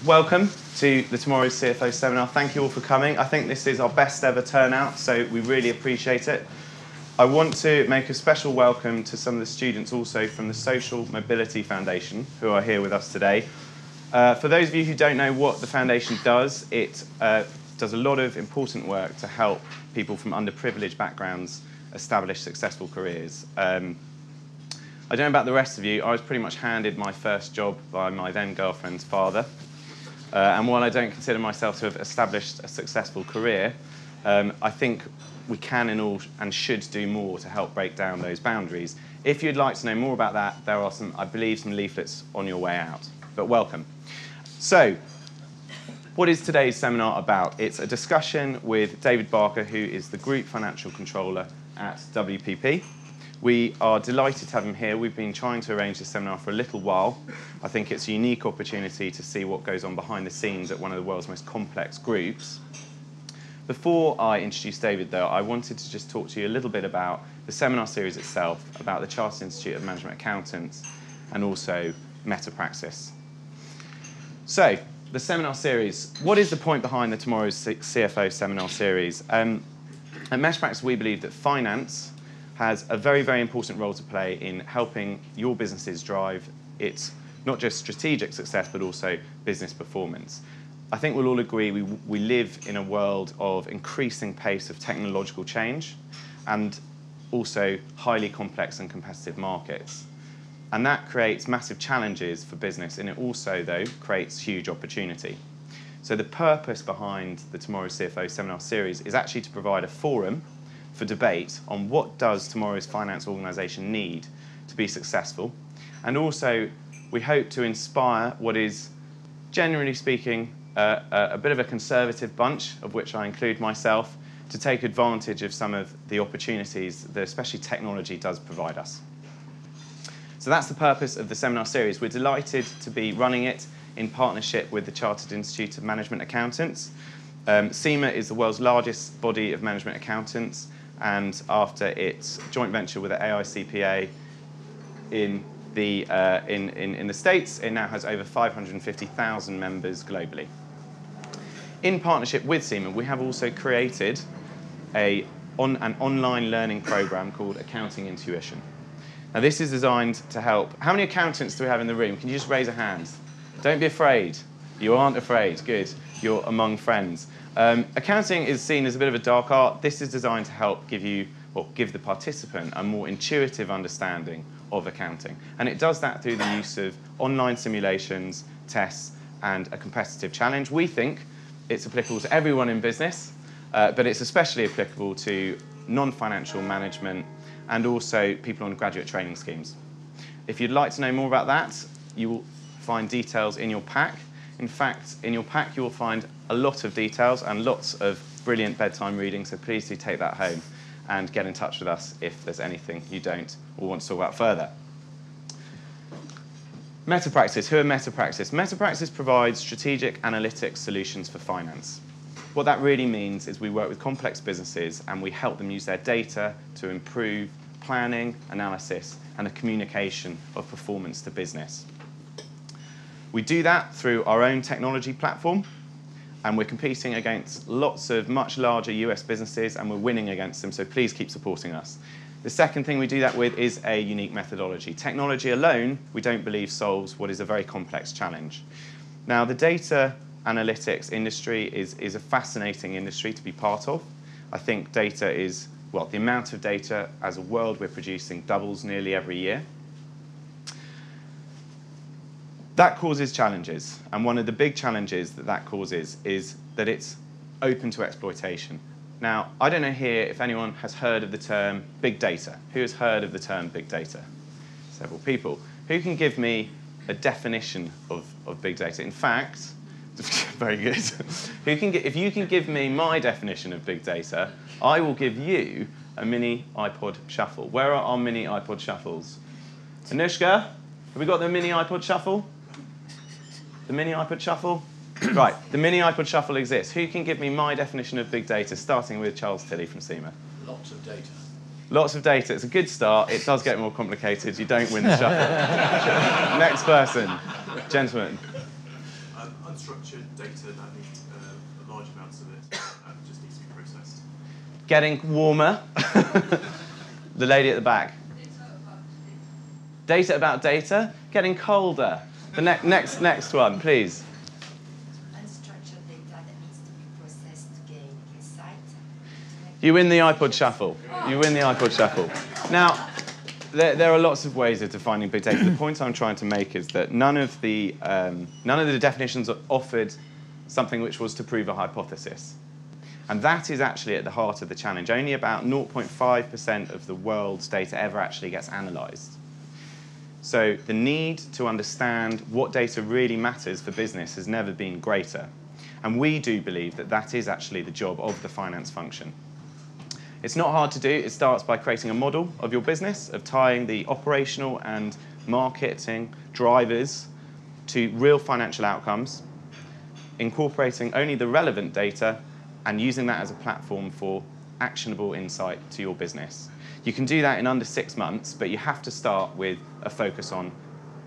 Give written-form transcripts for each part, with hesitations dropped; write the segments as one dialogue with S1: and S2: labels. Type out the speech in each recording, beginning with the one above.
S1: welcome to the Tomorrow's CFO seminar. Thank you all for coming. I think this is our best ever turnout, so we really appreciate it. I want to make a special welcome to some of the students also from the Social Mobility Foundation who are here with us today. For those of you who don't know what the foundation does, it does a lot of important work to help people from underprivileged backgrounds establish successful careers. I don't know about the rest of you, I was pretty much handed my first job by my then girlfriend's father. And while I don't consider myself to have established a successful career, I think we can and should do more to help break down those boundaries. If you'd like to know more about that, there are some, I believe, some leaflets on your way out. But welcome. So, what is today's seminar about? It's a discussion with David Barker, who is the Group Financial Controller at WPP. We are delighted to have him here. We've been trying to arrange this seminar for a little while. I think it's a unique opportunity to see what goes on behind the scenes at one of the world's most complex groups. Before I introduce David, though, I wanted to just talk to you a little bit about the seminar series itself, about the Chartered Institute of Management Accountants, and also Metapraxis. So, the seminar series. What is the point behind the Tomorrow's CFO seminar series? At Metapraxis, we believe that finance has a very, very important role to play in helping your businesses drive its not just strategic success, but also business performance. I think we'll all agree we live in a world of increasing pace of technological change and also highly complex and competitive markets. And that creates massive challenges for business, and it also, though, creates huge opportunity. So the purpose behind the Tomorrow's CFO seminar series is actually to provide a forum for debate on what does tomorrow's finance organisation need to be successful. And also, we hope to inspire what is, generally speaking, a bit of a conservative bunch, of which I include myself, to take advantage of some of the opportunities that especially technology does provide us. So that's the purpose of the seminar series. We're delighted to be running it in partnership with the Chartered Institute of Management Accountants. CIMA is the world's largest body of management accountants, and after its joint venture with the AICPA in the States, it now has over 550,000 members globally. In partnership with CIMA, we have also created an online learning program called Accounting Intuition. Now, this is designed to help. How many accountants do we have in the room? Can you just raise a hand? Don't be afraid. You aren't afraid. Good. You're among friends. Accounting is seen as a bit of a dark art. This is designed to help give the participant a more intuitive understanding of accounting. And it does that through the use of online simulations, tests, and a competitive challenge. We think it's applicable to everyone in business, but it's especially applicable to non-financial management and also people on graduate training schemes. If you'd like to know more about that, you will find details in your pack. In fact, in your pack you will find a lot of details and lots of brilliant bedtime reading, so please do take that home and get in touch with us if there's anything you don't or want to talk about further. Metapraxis. Who are Metapraxis? Metapraxis provides strategic analytics solutions for finance. What that really means is we work with complex businesses and we help them use their data to improve planning, analysis, and the communication of performance to business. We do that through our own technology platform, and we're competing against lots of much larger US businesses, and we're winning against them, so please keep supporting us. The second thing we do that with is a unique methodology. Technology alone, we don't believe, solves what is a very complex challenge. Now, the data analytics industry is a fascinating industry to be part of. I think data is, well, the amount of data as a world we're producing doubles nearly every year. That causes challenges, and one of the big challenges that causes is that it's open to exploitation. Now, I don't know here if anyone has heard of the term big data. Who has heard of the term big data? Several people. Who can give me a definition of big data? In fact, very good. If you can give me my definition of big data, I will give you a mini iPod shuffle. Where are our mini iPod shuffles? Anushka, have we got the mini iPod shuffle? The mini iPod shuffle? Right, the mini iPod shuffle exists. Who can give me my definition of big data, starting with Charles Tilley from CIMA?
S2: Lots of data.
S1: Lots of data. It's a good start. It does get more complicated. You don't win the shuffle. Next person. Gentlemen.
S2: Unstructured
S1: Getting warmer. The lady at the back. Data about data. Getting colder. The next one, please.
S2: Unstructured data that needs to be processed to gain insight.
S1: You win the iPod Shuffle. You win the iPod Shuffle. Now, there are lots of ways of defining big data. The point I'm trying to make is that none of the definitions offered something which was to prove a hypothesis. And that is actually at the heart of the challenge. Only about 0.5% of the world's data ever actually gets analysed. So the need to understand what data really matters for business has never been greater. And we do believe that that is actually the job of the finance function. It's not hard to do. It starts by creating a model of your business, of tying the operational and marketing drivers to real financial outcomes, incorporating only the relevant data and using that as a platform for actionable insight to your business. You can do that in under 6 months, but you have to start with a focus on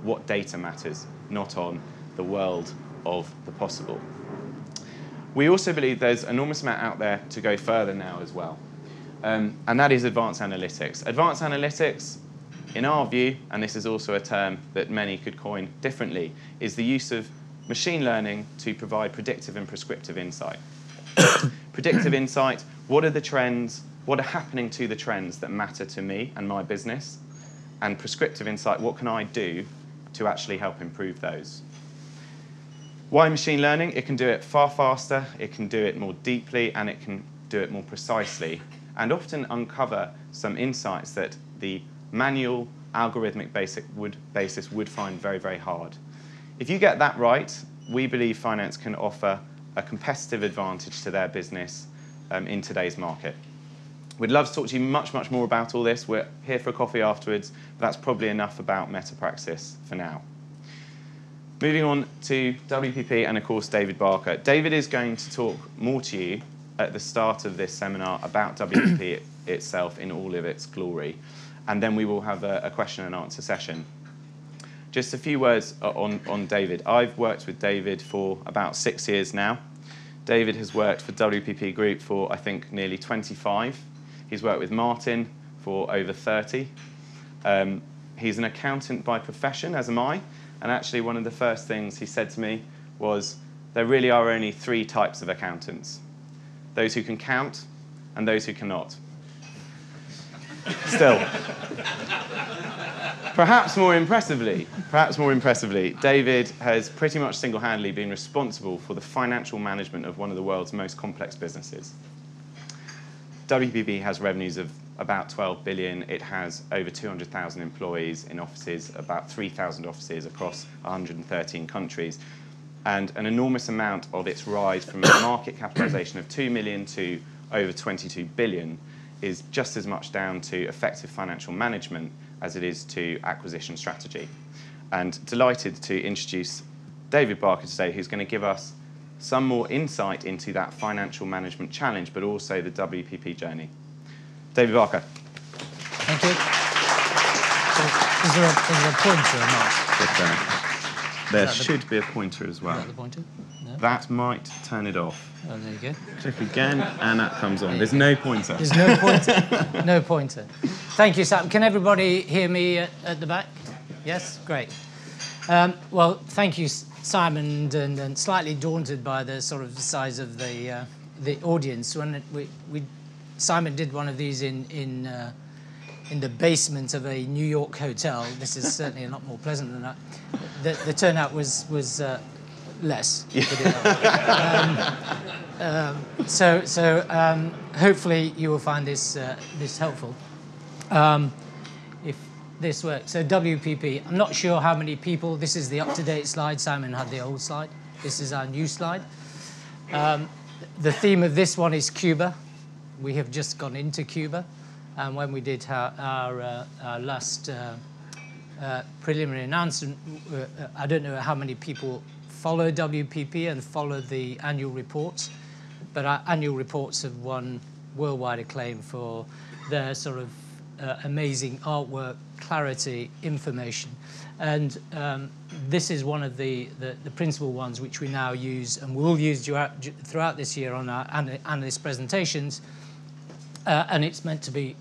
S1: what data matters, not on the world of the possible. We also believe there's an enormous amount out there to go further now as well, and that is advanced analytics. Advanced analytics, in our view, and this is also a term that many could coin differently, is the use of machine learning to provide predictive and prescriptive insight. Predictive insight, what are the trends, what are happening to the trends that matter to me and my business? And prescriptive insight, what can I do to actually help improve those? Why machine learning? It can do it far faster, it can do it more deeply, and it can do it more precisely, and often uncover some insights that the manual algorithmic basis would find very, very hard. If you get that right, we believe finance can offer a competitive advantage to their business in today's market. We'd love to talk to you much, much more about all this. We're here for a coffee afterwards, but that's probably enough about Metapraxis for now. Moving on to WPP and, of course, David Barker. David is going to talk more to you at the start of this seminar about WPP itself in all of its glory, and then we will have a question and answer session. Just a few words on David. I've worked with David for about 6 years now. David has worked for WPP Group for, I think, nearly 25. He's worked with Martin for over 30. He's an accountant by profession, as am I. And actually, one of the first things he said to me was, there really are only 3 types of accountants. Those who can count and those who cannot. Still. Perhaps more impressively, David has pretty much single-handedly been responsible for the financial management of one of the world's most complex businesses. WPP has revenues of about 12 billion. It has over 200,000 employees in offices, about 3,000 offices across 113 countries. And an enormous amount of its rise from a market capitalization of 2 million to over 22 billion is just as much down to effective financial management as it is to acquisition strategy. And delighted to introduce David Barker today, who's going to give us some more insight into that financial management challenge, but also the WPP journey. David Barker.
S3: Thank you. So, is there a pointer or not?
S1: There should be a pointer as well.
S3: Is that the pointer? No?
S1: That might turn it off.
S3: Oh, there you go.
S1: Click again, and that comes on. There's no pointer.
S3: There's no pointer. No pointer. Thank you, Sam. Can everybody hear me at the back? Yes? Great. Well, thank you, Simon, and slightly daunted by the sort of size of the audience. When Simon did one of these in the basement of a New York hotel. This is certainly a lot more pleasant than that. The turnout was less. So hopefully you will find this helpful. If this works. So WPP, I'm not sure how many people, this is the up-to-date slide, Simon had the old slide. This is our new slide. The theme of this one is Cuba. We have just gone into Cuba, and when we did our last preliminary announcement, I don't know how many people follow WPP and follow the annual reports, but our annual reports have won worldwide acclaim for their sort of amazing artwork, clarity, information. And this is one of the principal ones which we now use and will use throughout this year on our analyst presentations. and it's meant to be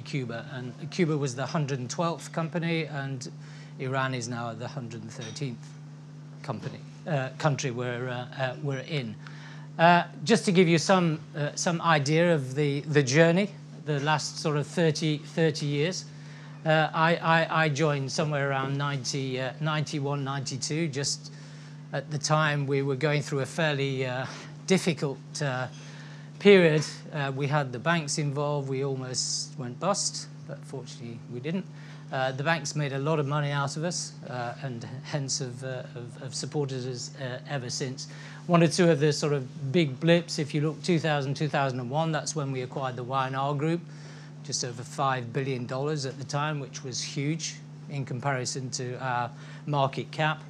S3: Cuba. And Cuba was the 112th company, and Iran is now the 113th country we're in. Just to give you some idea of the journey, the last sort of 30 years. I joined somewhere around 91, 92, just at the time we were going through a fairly difficult period. We had the banks involved. We almost went bust, but fortunately we didn't. The banks made a lot of money out of us, and hence have supported us ever since. One or two of the sort of big blips, if you look 2000, 2001, that's when we acquired the Y&R Group, just over $5 billion at the time, which was huge in comparison to our market cap.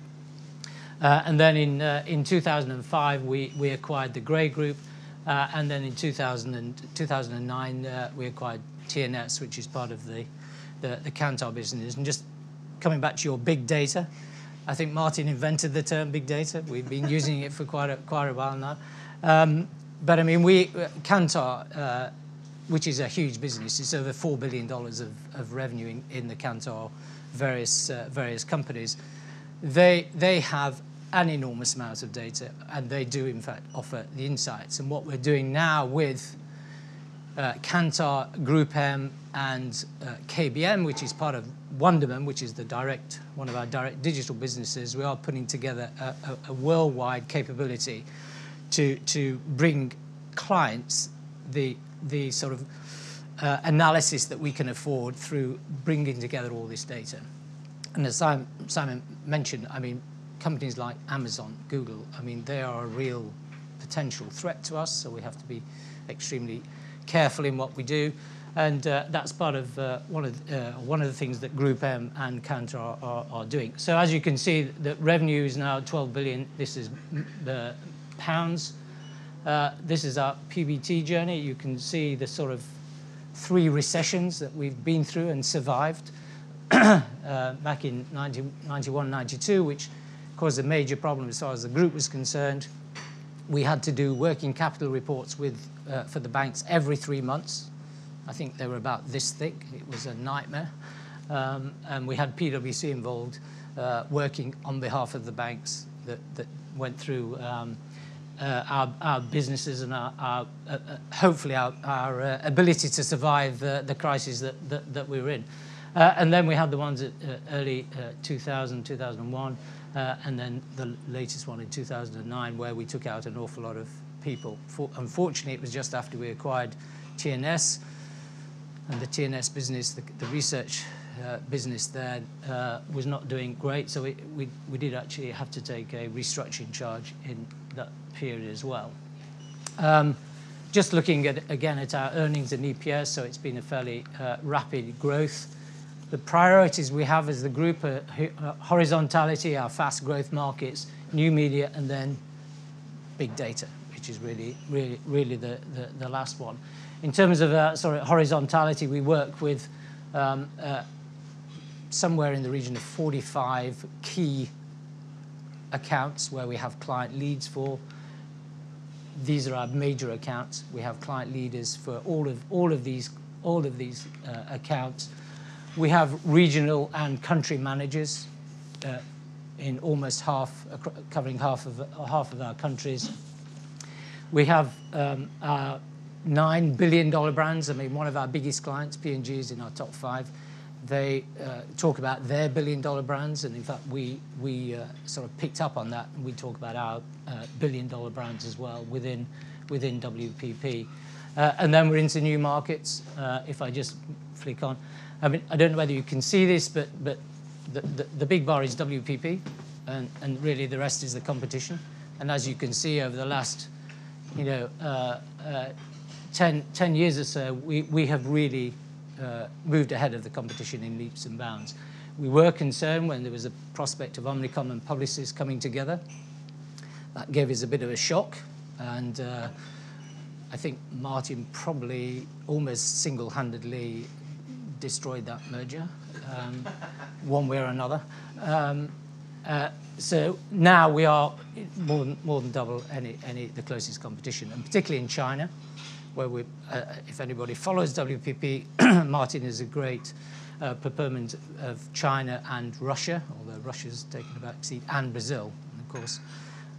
S3: And then in 2005, we acquired the Grey Group, and then in 2009, we acquired TNS, which is part of the Kantar business. And just coming back to your big data, I think Martin invented the term big data. We've been using it for quite a while now. But I mean, Kantar, which is a huge business, it's over $4 billion of revenue in the Kantar various companies. They have an enormous amount of data, and they do in fact offer the insights. And what we're doing now with Kantar, Group M, and KBM, which is part of Wunderman, which is one of our direct digital businesses, we are putting together a worldwide capability to bring clients the sort of analysis that we can afford through bringing together all this data. And as Simon mentioned, I mean, companies like Amazon, Google, I mean, they are a real potential threat to us, so we have to be extremely careful in what we do. And that's part of one of the things that Group M and Kantar are doing. So as you can see, the revenue is now 12 billion. This is the pounds. This is our PBT journey. You can see the sort of 3 recessions that we've been through and survived back in 91, 92, which caused a major problem as far as the group was concerned. We had to do working capital reports for the banks every 3 months. I think they were about this thick. It was a nightmare. And we had PwC involved working on behalf of the banks that went through our businesses and hopefully our ability to survive the crisis that we were in. And then we had the ones at early 2000, 2001, and then the latest one in 2009, where we took out an awful lot of people. Unfortunately, it was just after we acquired TNS, and the TNS business, the research business there, was not doing great. So we did actually have to take a restructuring charge in that period as well. Just looking again at our earnings and EPS, so it's been a fairly rapid growth. The priorities we have as the group are horizontality, our fast growth markets, new media, and then big data, which is really the last one. In terms of horizontality, we work with somewhere in the region of 45 key accounts where we have client leads for. These are our major accounts. We have client leaders for all of these accounts. We have regional and country managers in almost covering half of our countries. We have our $9 billion brands. I mean, one of our biggest clients, P&G, is in our top 5. They talk about their billion-dollar brands, and in fact, we sort of picked up on that, and we talk about our billion-dollar brands as well within WPP. And then we're into new markets. If I just flick on, I mean, I don't know whether you can see this, but the big bar is WPP, and really the rest is the competition. And as you can see, over the last 10 years or so, we have really moved ahead of the competition in leaps and bounds. We were concerned when there was a prospect of Omnicom and Publicis coming together. That gave us a bit of a shock, and I think Martin probably almost single-handedly destroyed that merger, one way or another. So now we are more than double the closest competition, and particularly in China. where we, if anybody follows WPP, Martin is a great proponent of China and Russia, although Russia's taken a back seat, and Brazil. And of course,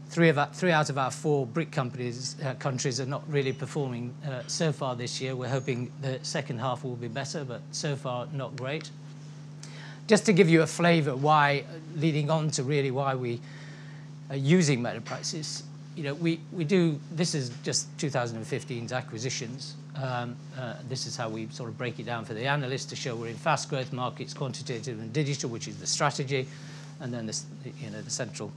S3: three out of our 4 BRIC countries are not really performing so far this year. We're hoping the second half will be better, but so far not great. Just to give you a flavour why, leading on to really why we are using Metapraxis, you know, we do, this is just 2015's acquisitions. This is how we sort of break it down for the analysts to show we're in fast growth markets, quantitative and digital, which is the strategy, and then this, you know, the central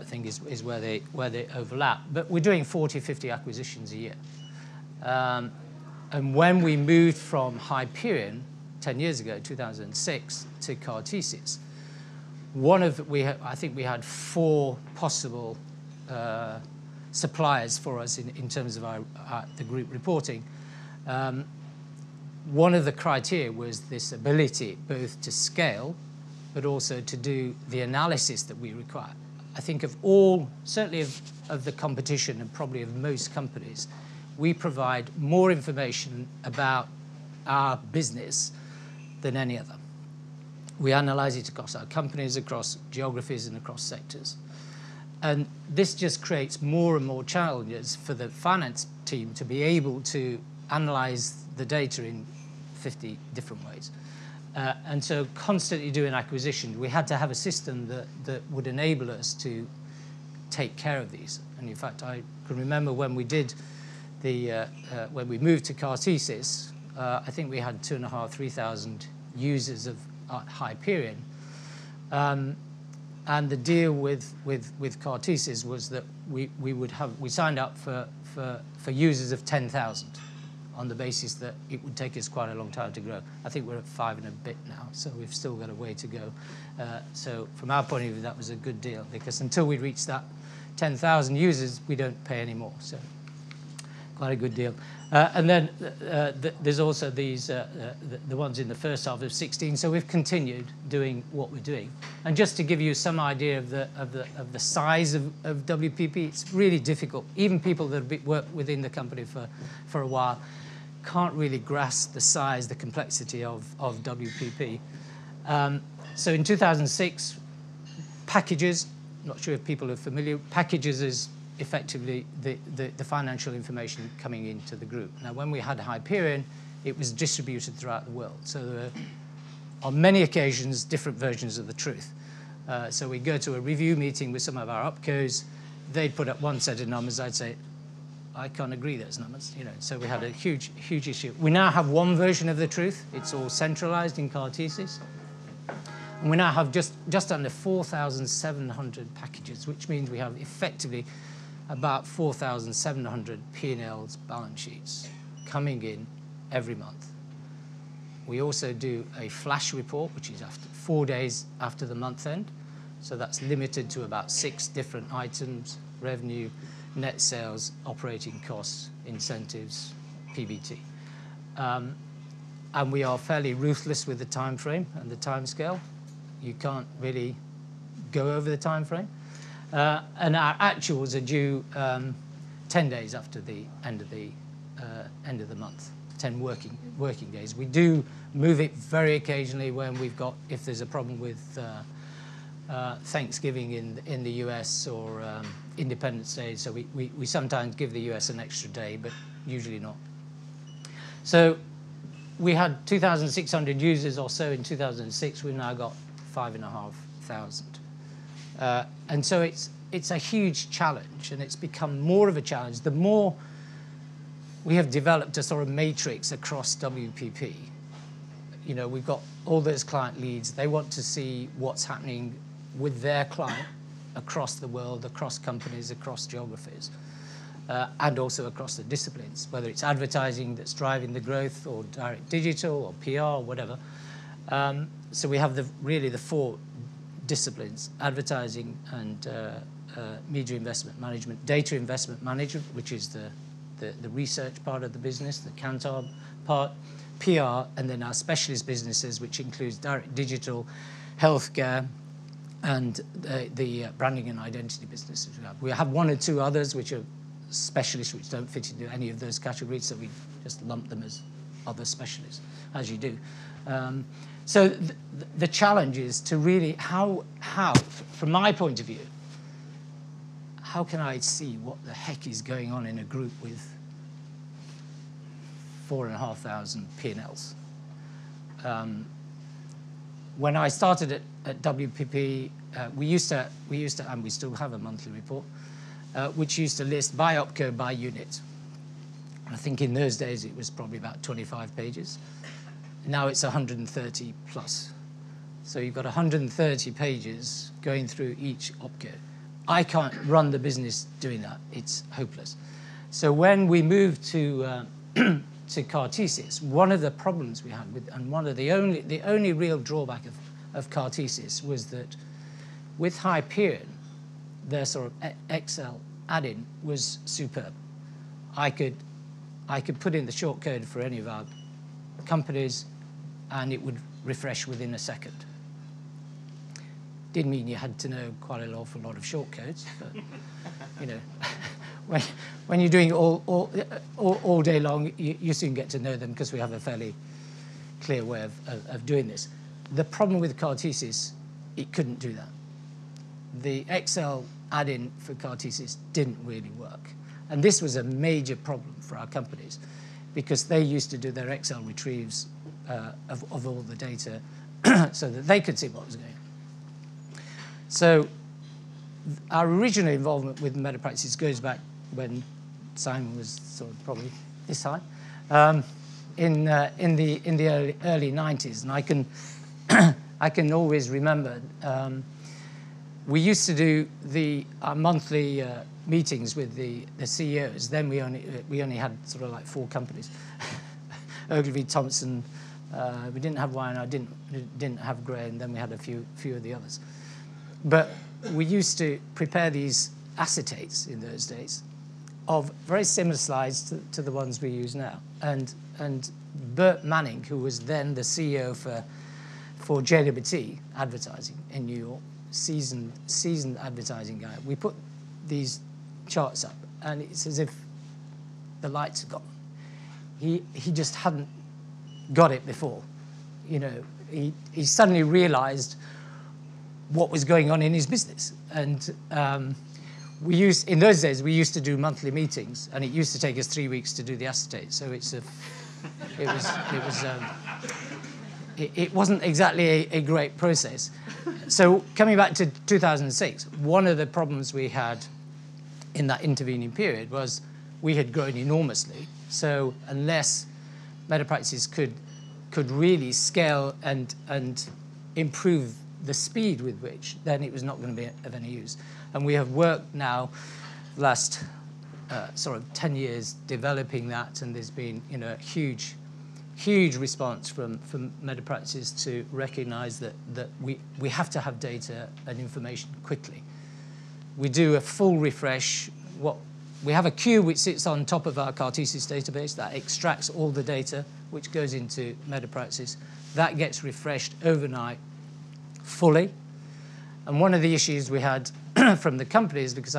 S3: thing is where they overlap. But we're doing 40, 50 acquisitions a year. And when we moved from Hyperion 10 years ago, 2006, to Cartesis, I think we had 4 possible suppliers for us in terms of the group reporting. One of the criteria was this ability both to scale, but also to do the analysis that we require. I think of all, certainly of the competition and probably of most companies, we provide more information about our business than any other. We analyze it across our companies, across geographies, and across sectors. And this just creates more and more challenges for the finance team to be able to analyze the data in 50 different ways. And so constantly doing acquisitions, we had to have a system that would enable us to take care of these. And in fact, I can remember when we did when we moved to Cartesis, I think we had 2,500, 3,000 users of Hyperion. And the deal with Cartesis was that we signed up for users of 10,000 on the basis that it would take us quite a long time to grow. I think we're at 5 and a bit now, so we've still got a way to go. So from our point of view, that was a good deal, because until we reach that 10,000 users, we don't pay any more. So quite a good deal. And then there's also these the ones in the first half of 16. So we've continued doing what we're doing. And just to give you some idea of the size of WPP, it's really difficult. Even people that have worked within the company for a while can't really grasp the size, the complexity of WPP. So in 2006, packages. Not sure if people are familiar. Packages is effectively the financial information coming into the group. Now, when we had Hyperion, it was distributed throughout the world. So there were, on many occasions, different versions of the truth. So we go to a review meeting with some of our opcos. They'd put up one set of numbers. I'd say, I can't agree those numbers. You know, so we had a huge issue. We now have one version of the truth. It's all centralized in Cartesis. And we now have just under 4,700 packages, which means we have effectively about 4,700 P&Ls, balance sheets, coming in every month. We also do a flash report, which is after 4 days after the month end. So that's limited to about 6 different items: revenue, net sales, operating costs, incentives, PBT. And we are fairly ruthless with the time frame and the time scale. You can't really go over the time frame. And our actuals are due 10 days after the end of the month, 10 working days. We do move it very occasionally when if there's a problem with Thanksgiving in the US or Independence Day. So we sometimes give the US an extra day, but usually not. So we had 2,600 users or so in 2006. We've now got 5,500. And so it's a huge challenge, and it's become more of a challenge. The more we have developed a sort of matrix across WPP, you know, we've got all those client leads. They want to see what's happening with their client across the world, across companies, across geographies, and also across the disciplines, whether it's advertising that's driving the growth or direct digital or PR or whatever. So we have really the 4 disciplines: advertising and media investment management, data investment management, which is the research part of the business, the Kantar part, PR, and then our specialist businesses, which includes direct digital, healthcare, and the branding and identity businesses. We have 1 or 2 others which are specialists which don't fit into any of those categories, so we just lump them as other specialists, as you do. So the challenge is to really, how, from my point of view, how can I see what the heck is going on in a group with 4,500 P&Ls? When I started at WPP, we used to, and we still have a monthly report, which used to list by opco, by unit. I think in those days it was probably about 25 pages. Now it's 130 plus. So you've got 130 pages going through each opco. I can't run the business doing that. It's hopeless. So when we moved to to Cartesius, one of the problems we had with, and one of the only real drawback of Cartesius was that with Hyperion, their sort of Excel add-in was superb. I could put in the shortcode for any of our companies, and it would refresh within a second. Didn't mean you had to know quite an awful lot of shortcodes, but you know, when you're doing it all day long, you soon get to know them because we have a fairly clear way of doing this. The problem with Cartesius, it couldn't do that. The Excel add-in for Cartesius didn't really work. And this was a major problem for our companies because they used to do their Excel retrieves of all the data so that they could see what was going on. So our original involvement with Metapraxis goes back when Simon was sort of probably this high, in the early 90s. And I can always remember we used to do our monthly meetings with the CEOs. Then we only had sort of like 4 companies. Ogilvy, Thompson, we didn't have Wine, didn't have Gray, and then we had a few of the others. But we used to prepare these acetates in those days of very similar slides to the ones we use now. And Bert Manning, who was then the CEO for JWT Advertising in New York, seasoned advertising guy, we put these charts up, and it's as if the lights had gone. He just hadn't got it before. You know, he suddenly realized what was going on in his business. And in those days, we used to do monthly meetings, and it used to take us 3 weeks to do the acetate. So it wasn't exactly a great process. So coming back to 2006, one of the problems we had in that intervening period was we had grown enormously. So unless Metapraxis could really scale and improve the speed with which, then it was not going to be of any use. And we have worked now last sort of 10 years developing that, and there's been a huge response from Metapraxis to recognize that we have to have data and information quickly. We do a full refresh. We have a queue which sits on top of our Cartesius database that extracts all the data, which goes into Metapraxis. That gets refreshed overnight fully. And one of the issues we had from the company is because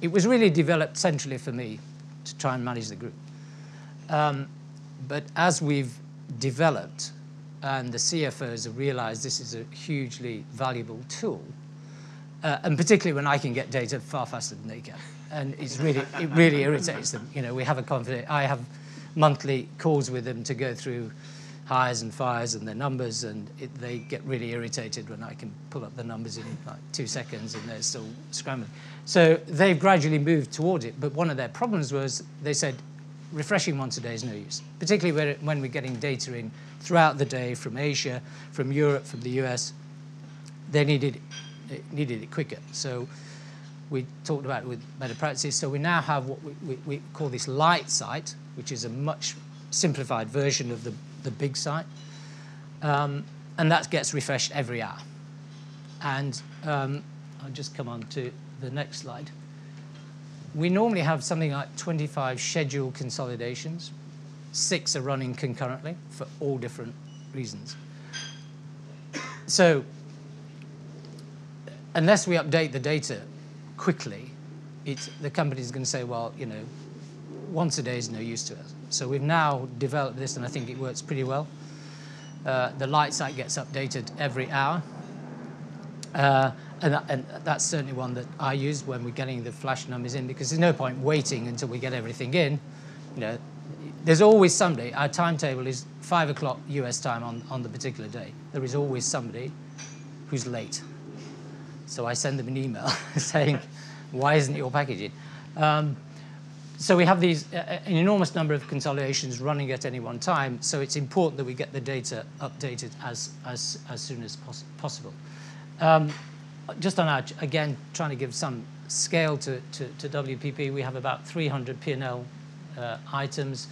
S3: it was really developed centrally for me to try and manage the group. But as we've developed and the CFOs have realized this is a hugely valuable tool, and particularly when I can get data far faster than they can, and it really irritates them. We have I have monthly calls with them to go through hires and fires and their numbers, and they get really irritated when I can pull up the numbers in like 2 seconds and they're still scrambling. So they've gradually moved toward it, but one of their problems was they said refreshing once a day is no use, particularly when we're getting data in throughout the day from Asia, from Europe, from the US. They needed it quicker. So we talked about it with Metapraxis. So we now have what we call this light site, which is a much simplified version of the big site. And that gets refreshed every hour. And I'll just come on to the next slide. We normally have something like 25 scheduled consolidations. 6 are running concurrently for all different reasons. So unless we update the data quickly, the company's going to say, well, you know, once a day is no use to us. So we've now developed this, and I think it works pretty well. The light site gets updated every hour. And that's certainly one that I use when we're getting the flash numbers in, because there's no point waiting until we get everything in. You know, there's always somebody. Our timetable is 5 o'clock US time on the particular day. There is always somebody who's late. So I send them an email saying, why isn't your package in? So we have these an enormous number of consolidations running at any one time. So it's important that we get the data updated as soon as possible. Just on our, again, trying to give some scale to WPP, we have about 300 P&L items.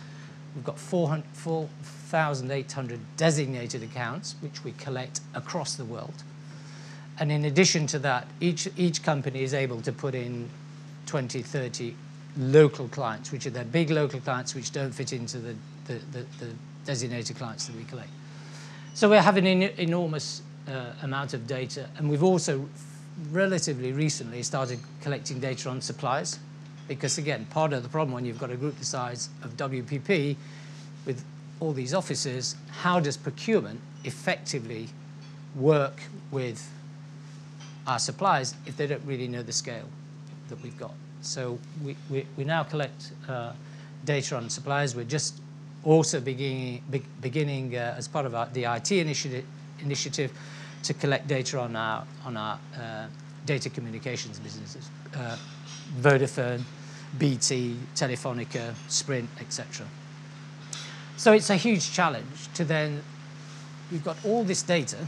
S3: We've got 4,800 designated accounts, which we collect across the world. And in addition to that, each company is able to put in 20, 30 local clients, which are their big local clients, which don't fit into the designated clients that we collect. So we're having an enormous amount of data, and we've also relatively recently started collecting data on suppliers, because again, part of the problem when you've got a group the size of WPP with all these offices, how does procurement effectively work with our suppliers if they don't really know the scale that we've got? So we now collect data on suppliers. We're just also beginning as part of the IT initiative to collect data on our data communications businesses, Vodafone, BT, Telefonica, Sprint, etc. So it's a huge challenge to then, we've got all this data,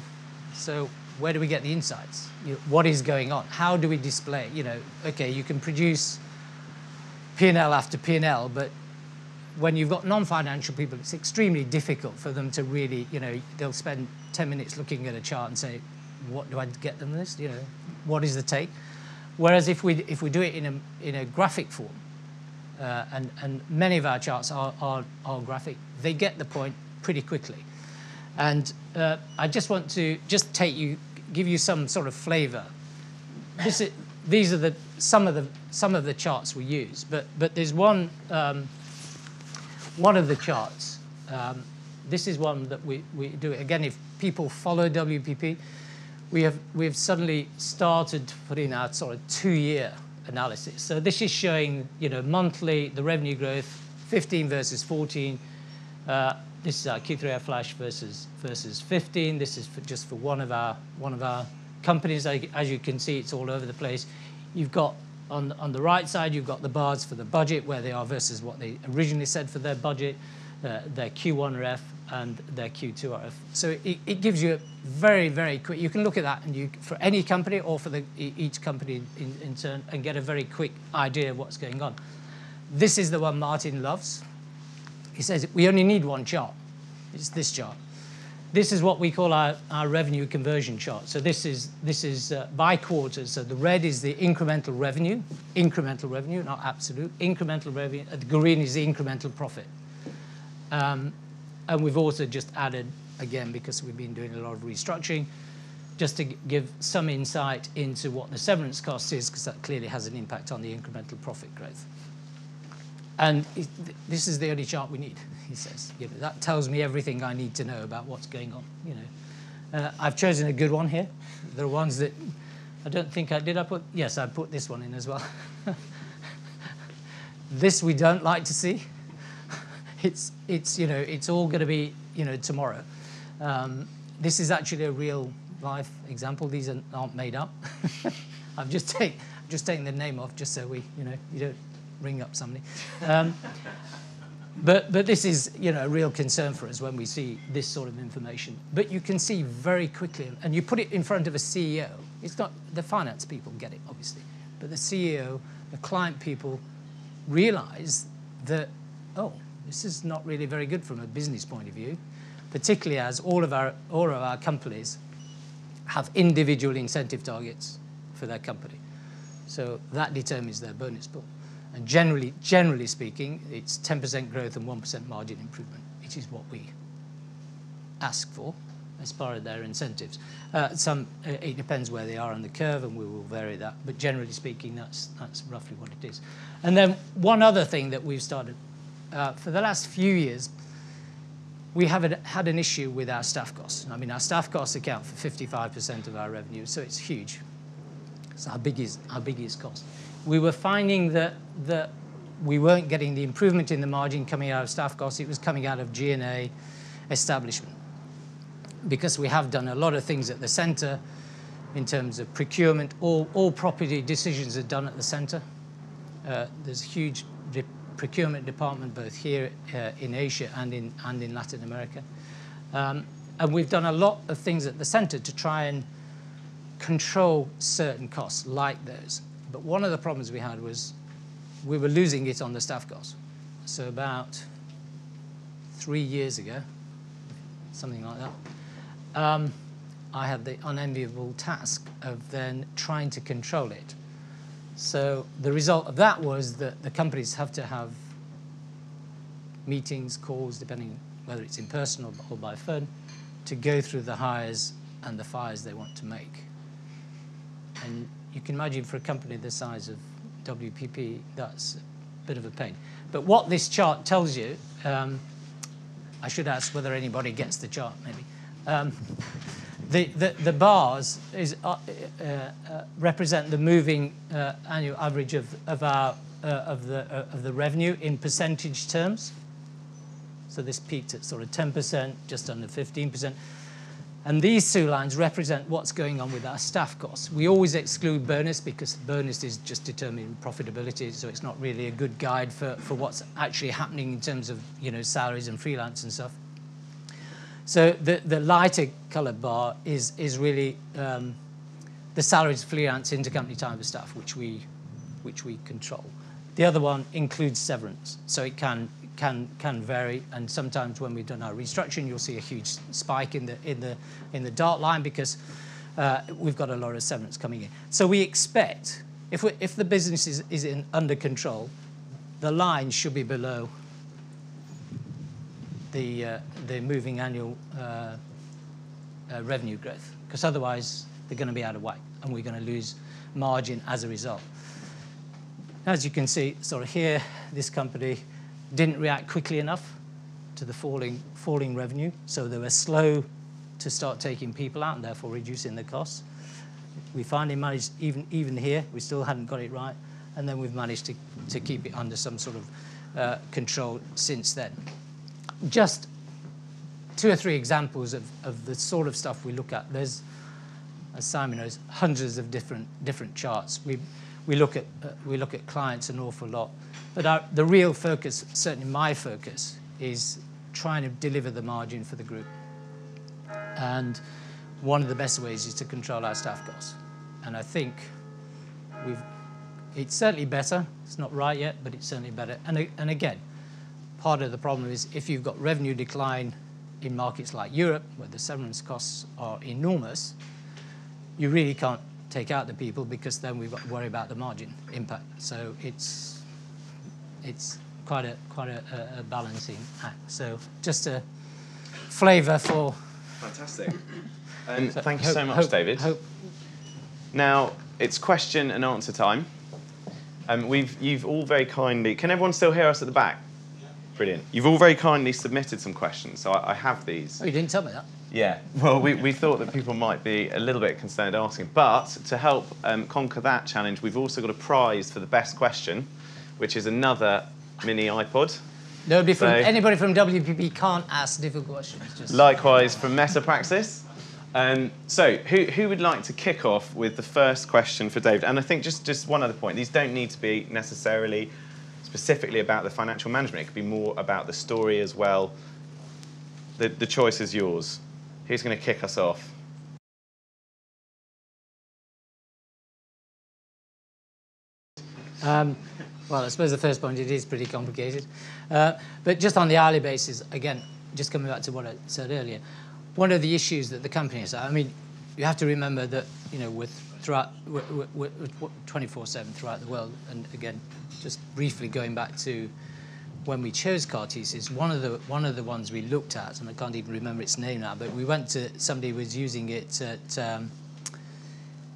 S3: so where do we get the insights? You know, what is going on? How do we display? You know, okay, you can produce P&L after P&L, but when you've got non-financial people, it's extremely difficult for them to really, you know, they'll spend 10 minutes looking at a chart and say, what do I get them this? You know, what is the take? Whereas if we do it in a graphic form, and many of our charts are graphic, they get the point pretty quickly. And I just want to give you some sort of flavour. These are some of the charts we use, but there's one of the charts. This is one that we do. Again, if people follow WPP, we have suddenly started to put in our sort of 2-year analysis. So this is showing, you know, monthly the revenue growth, 15 versus 14. This is our Q3 flash versus 15. This is just for one of our companies. As you can see, it's all over the place. You've got on the right side, you've got the bars for the budget, where they are versus what they originally said for their budget, their Q1 RF and their Q2 RF. So it gives you a very, very quick, you can look at that and for any company or for each company in turn, and get a very quick idea of what's going on. This is the one Martin loves. He says we only need one chart. It's this chart. This is what we call our revenue conversion chart. So this is by quarters. So the red is the incremental revenue, not absolute, incremental revenue. The green is the incremental profit. And we've also just added, again, because we've been doing a lot of restructuring, just to give some insight into what the severance cost is, because that clearly has an impact on the incremental profit growth. And this is the only chart we need, he says. You know, that tells me everything I need to know about what's going on. You know, I've chosen a good one here. There are ones that I don't think yes, I put this one in as well. This we don't like to see. It's you know, it's all going to be, you know, tomorrow. This is actually a real life example. These aren't made up. I've just taken the name off just so you don't ring up somebody. But this is, you know, a real concern for us when we see this sort of information. But you can see very quickly, and you put it in front of a CEO. It's not the finance people get it, obviously, but the CEO, the client people realize that, oh, this is not really very good from a business point of view, particularly as all of our companies have individual incentive targets for their company. So that determines their bonus pool. And generally speaking, it's 10% growth and 1% margin improvement, which is what we ask for. as part of their incentives. It depends where they are on the curve, and we will vary that. But generally speaking, that's roughly what it is. And then one other thing that we've started for the last few years, we have had an issue with our staff costs. I mean, our staff costs account for 55% of our revenue, so it's huge. So our biggest cost. We were finding that we weren't getting the improvement in the margin coming out of staff costs. It was coming out of G&A establishment. Because we have done a lot of things at the centre in terms of procurement. All property decisions are done at the centre. There's a huge procurement department both here in Asia and in Latin America. And we've done a lot of things at the centre to try and control certain costs like those. But one of the problems we had was we were losing it on the staff costs. So about 3 years ago, something like that, I had the unenviable task of then trying to control it. So the result of that was that the companies have to have meetings, calls, depending whether it's in person or by phone, to go through the hires and the fires they want to make. And you can imagine for a company the size of WPP, that's a bit of a pain. But what this chart tells you, I should ask whether anybody gets the chart, maybe. The bars represent the moving annual average of the revenue in percentage terms. So this peaked at sort of 10%, just under 15%. And these two lines represent what's going on with our staff costs. We always exclude bonus because bonus is just determining profitability, so it's not really a good guide for what's actually happening in terms of salaries and freelance and stuff. So the lighter coloured bar is really the salaries, freelance, intercompany time of staff, which we control. The other one includes severance, so it can vary, and sometimes when we've done our restructuring, you'll see a huge spike in the dark line because we've got a lot of severance coming in. So we expect if the business is under control, the line should be below the moving annual revenue growth, because otherwise they're going to be out of whack and we're going to lose margin as a result. As you can see, sort of here, this company didn't react quickly enough to the falling revenue, so they were slow to start taking people out and therefore reducing the costs. We finally managed, even here, we still hadn't got it right, and then we've managed to keep it under some sort of control since then. Just 2 or 3 examples of the sort of stuff we look at. There's, as Simon knows, hundreds of different charts. We look at clients an awful lot, but the real focus, certainly my focus, is trying to deliver the margin for the group. And one of the best ways is to control our staff costs. And I think it's certainly better. It's not right yet, but it's certainly better. And again, part of the problem is if you've got revenue decline in markets like Europe, where the severance costs are enormous, you really can't take out the people because then we've got to worry about the margin impact. So it's quite a balancing act. So just a flavour for.
S1: Fantastic. And thank you so much, David. Now it's question and answer time. You've all very kindly. Can everyone still hear us at the back? Brilliant. You've all very kindly submitted some questions, so I have these.
S3: Oh, you didn't tell me that.
S1: Yeah, well, we thought that people might be a little bit concerned asking, but to help conquer that challenge, we've also got a prize for the best question, which is another mini iPod.
S3: Anybody from WPP can't ask difficult questions. Just.
S1: Likewise from Metapraxis. So who would like to kick off with the first question for David? And I think just one other point, these don't need to be necessarily specifically about the financial management. It could be more about the story as well. The choice is yours. Who's going to kick us off?
S3: Well, I suppose the first point, it is pretty complicated. But just on the hourly basis, again, just coming back to what I said earlier, one of the issues that the company has, I mean, you have to remember that, with 24/7 throughout the world, and again, just briefly going back to when we chose Cartesis, one of the ones we looked at, and I can't even remember its name now, but we went to somebody who was using it at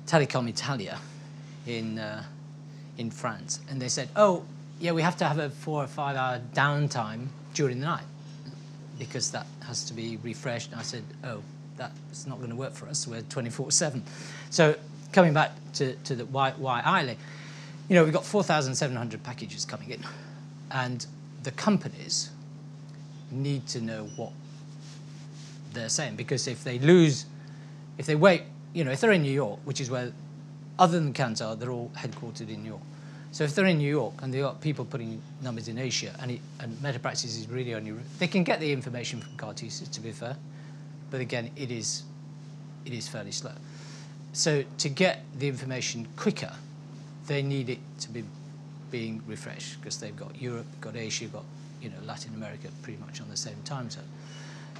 S3: Telecom Italia in France, and they said, oh yeah, we have to have a 4 or 5 hour downtime during the night because that has to be refreshed. And I said, oh, that's not going to work for us. We're 24/7. So coming back to the why Eiley, you know, we've got 4,700 packages coming in, and the companies need to know what they're saying, because if they wait, you know, if they're in New York, which is where, other than Kantar, they're all headquartered in New York. So if they're in New York and they've got people putting numbers in Asia, and Metapraxis is really only, they can get the information from Cartesis, to be fair, but again, it is fairly slow. So to get the information quicker, they need it to be being refreshed, because they've got Europe, got Asia, got, you know, Latin America pretty much on the same time zone.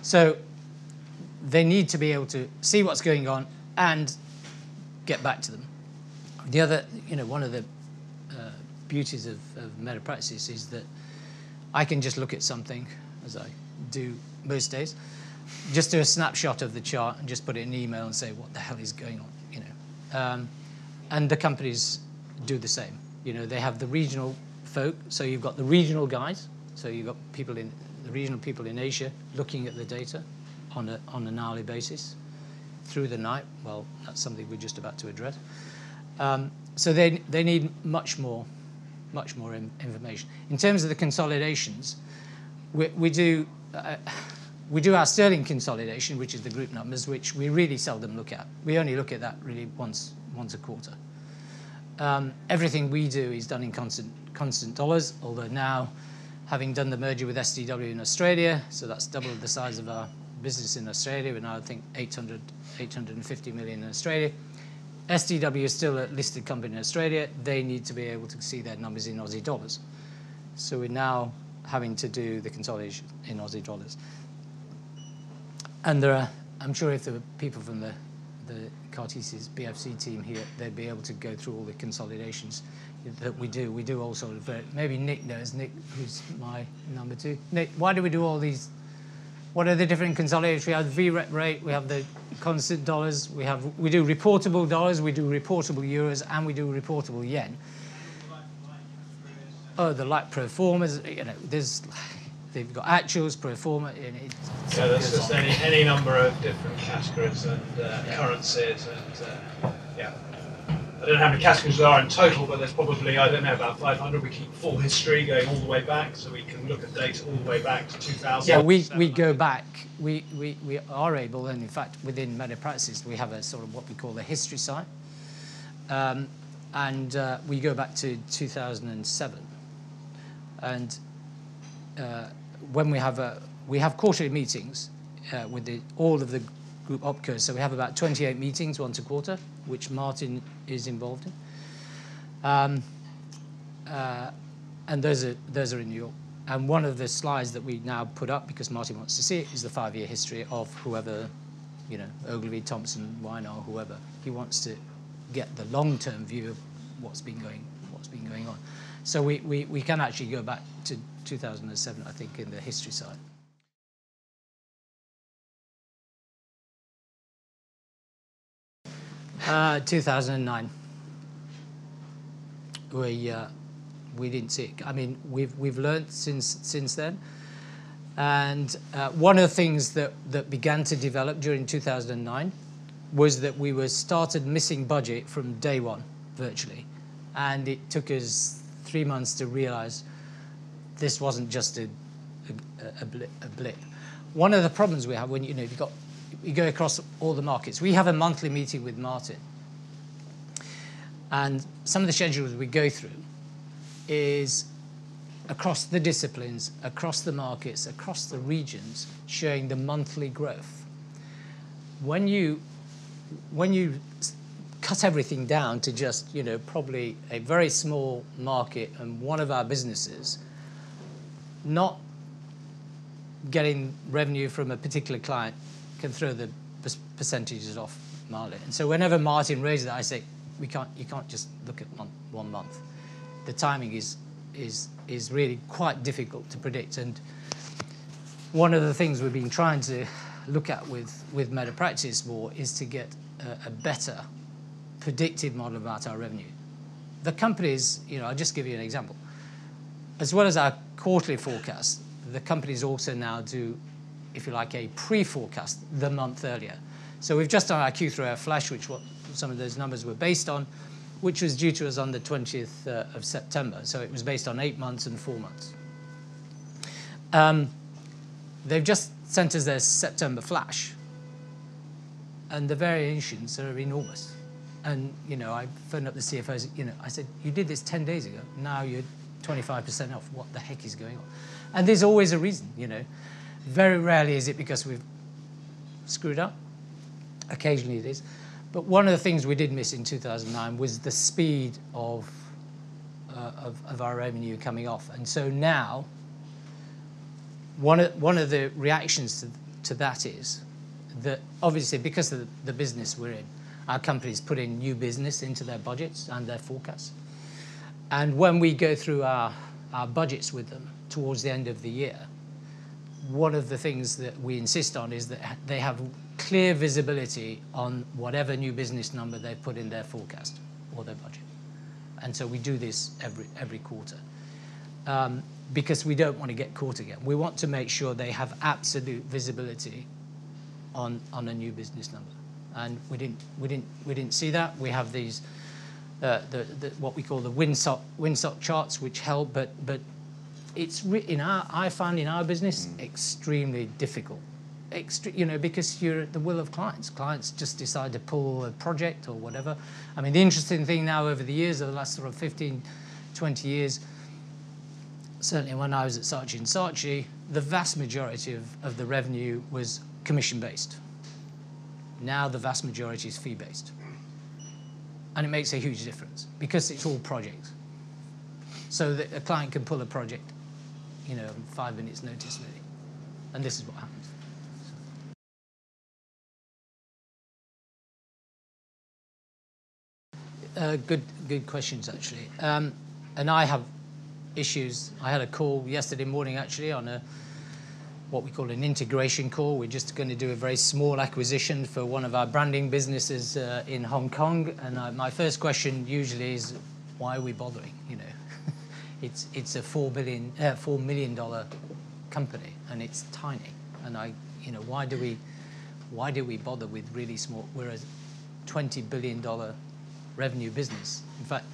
S3: So they need to be able to see what's going on and get back to them. The other, you know, one of the beauties of Metapraxis is that I can just look at something, as I do most days, just do a snapshot of the chart and just put it in an email and say, what the hell is going on, you know. And the companies do the same. You know, they have the regional folk, so you've got the regional guys, so you've got people in the regional people in Asia looking at the data on an hourly basis through the night. Well, that's something we're just about to address. So they need much more information. In terms of the consolidations, we do our sterling consolidation, which is the group numbers, which we really seldom look at. We only look at that really once a quarter. Everything we do is done in constant dollars, although now, having done the merger with SDW in Australia, so that's doubled the size of our business in Australia. We're now, I think, 850 million in Australia. SDW is still a listed company in Australia. They need to be able to see their numbers in Aussie dollars. So we're now having to do the consolidation in Aussie dollars. And there are, I'm sure if there were people from the Cartesis BFC team here, they'd be able to go through all the consolidations that we do. We do all sort of, maybe Nick knows, Nick, who's my number 2. Nick, why do we do all these? What are the different consolidations? We have the VREP rate, we have the constant dollars, we do reportable dollars, we do reportable euros, and we do reportable yen. Oh, the like pro formas, you know, they've got actuals, pro forma.
S4: Yeah, there's just any number of different categories and currencies, and yeah. I don't know how many categories there are in total, but there's probably, I don't know, about 500. We keep full history going all the way back, so we can look at data all the way back to 2000.
S3: Yeah, we go back. We are able, and in fact, within Metapraxis, we have a sort of what we call the history site, and we go back to 2007. And when we have quarterly meetings with all of the group opcos, so we have about 28 meetings once a quarter, which Martin is involved in, and those are in New York. And one of the slides that we now put up, because Martin wants to see it, is the 5-year history of whoever, you know, Ogilvy, Thompson, Weiner, whoever. He wants to get the long-term view of what's been going on. So we can actually go back to 2007, I think, in the history side. Uh, 2009. We didn't see it. I mean, we've learned since then, and one of the things that began to develop during 2009 was that we started missing budget from day one, virtually, and it took us 3 months to realise this wasn't just a blip. One of the problems we have when you go across all the markets, we have a monthly meeting with Martin, and some of the schedules we go through is across the disciplines, across the markets, across the regions, showing the monthly growth. When you cut everything down to just, you know, probably a very small market and one of our businesses not getting revenue from a particular client can throw the percentages off mildly. And so whenever Martin raises it, I say, you can't just look at one month. The timing is is really quite difficult to predict. And one of the things we've been trying to look at with Metapraxis more is to get a better predictive model about our revenue. The companies, I'll just give you an example. As well as our quarterly forecast, the companies also now do, if you like, a pre-forecast the month earlier. So we've just done our Q3 flash, which what some of those numbers were based on, which was due to us on the 20th of September. So it was based on 8 months and 4 months. They've just sent us their September flash, and the variations are enormous. And, I phoned up the CFOs, I said, you did this 10 days ago. Now you're 25% off. What the heck is going on? And there's always a reason, Very rarely is it because we've screwed up. Occasionally it is. But one of the things we did miss in 2009 was the speed of our revenue coming off. And so now, one of the reactions to that is that obviously because of the business we're in, our companies put in new business into their budgets and their forecasts. And when we go through our budgets with them towards the end of the year, one of the things that we insist on is that they have clear visibility on whatever new business number they put in their forecast or their budget. And so we do this every quarter because we don't want to get caught again. We want to make sure they have absolute visibility on a new business number. And we didn't see that. We have these what we call the windsock charts, which help, but it's I find in our business extremely difficult. Because you're at the will of clients. Clients just decide to pull a project or whatever. I mean, the interesting thing now over the years, over the last sort of 15, 20 years, certainly when I was at Saatchi & Saatchi, the vast majority of the revenue was commission-based. Now the vast majority is fee-based. And it makes a huge difference because it's all projects. So that a client can pull a project, 5 minutes notice really. And this is what happens. Good questions, actually. And I have issues. I had a call yesterday morning, actually, on what we call an integration call. We're just going to do a very small acquisition for one of our branding businesses in Hong Kong. And my first question usually is, why are we bothering? It's a $4 million company, and it's tiny. And why do we bother with really small? We're a $20 billion revenue business. In fact,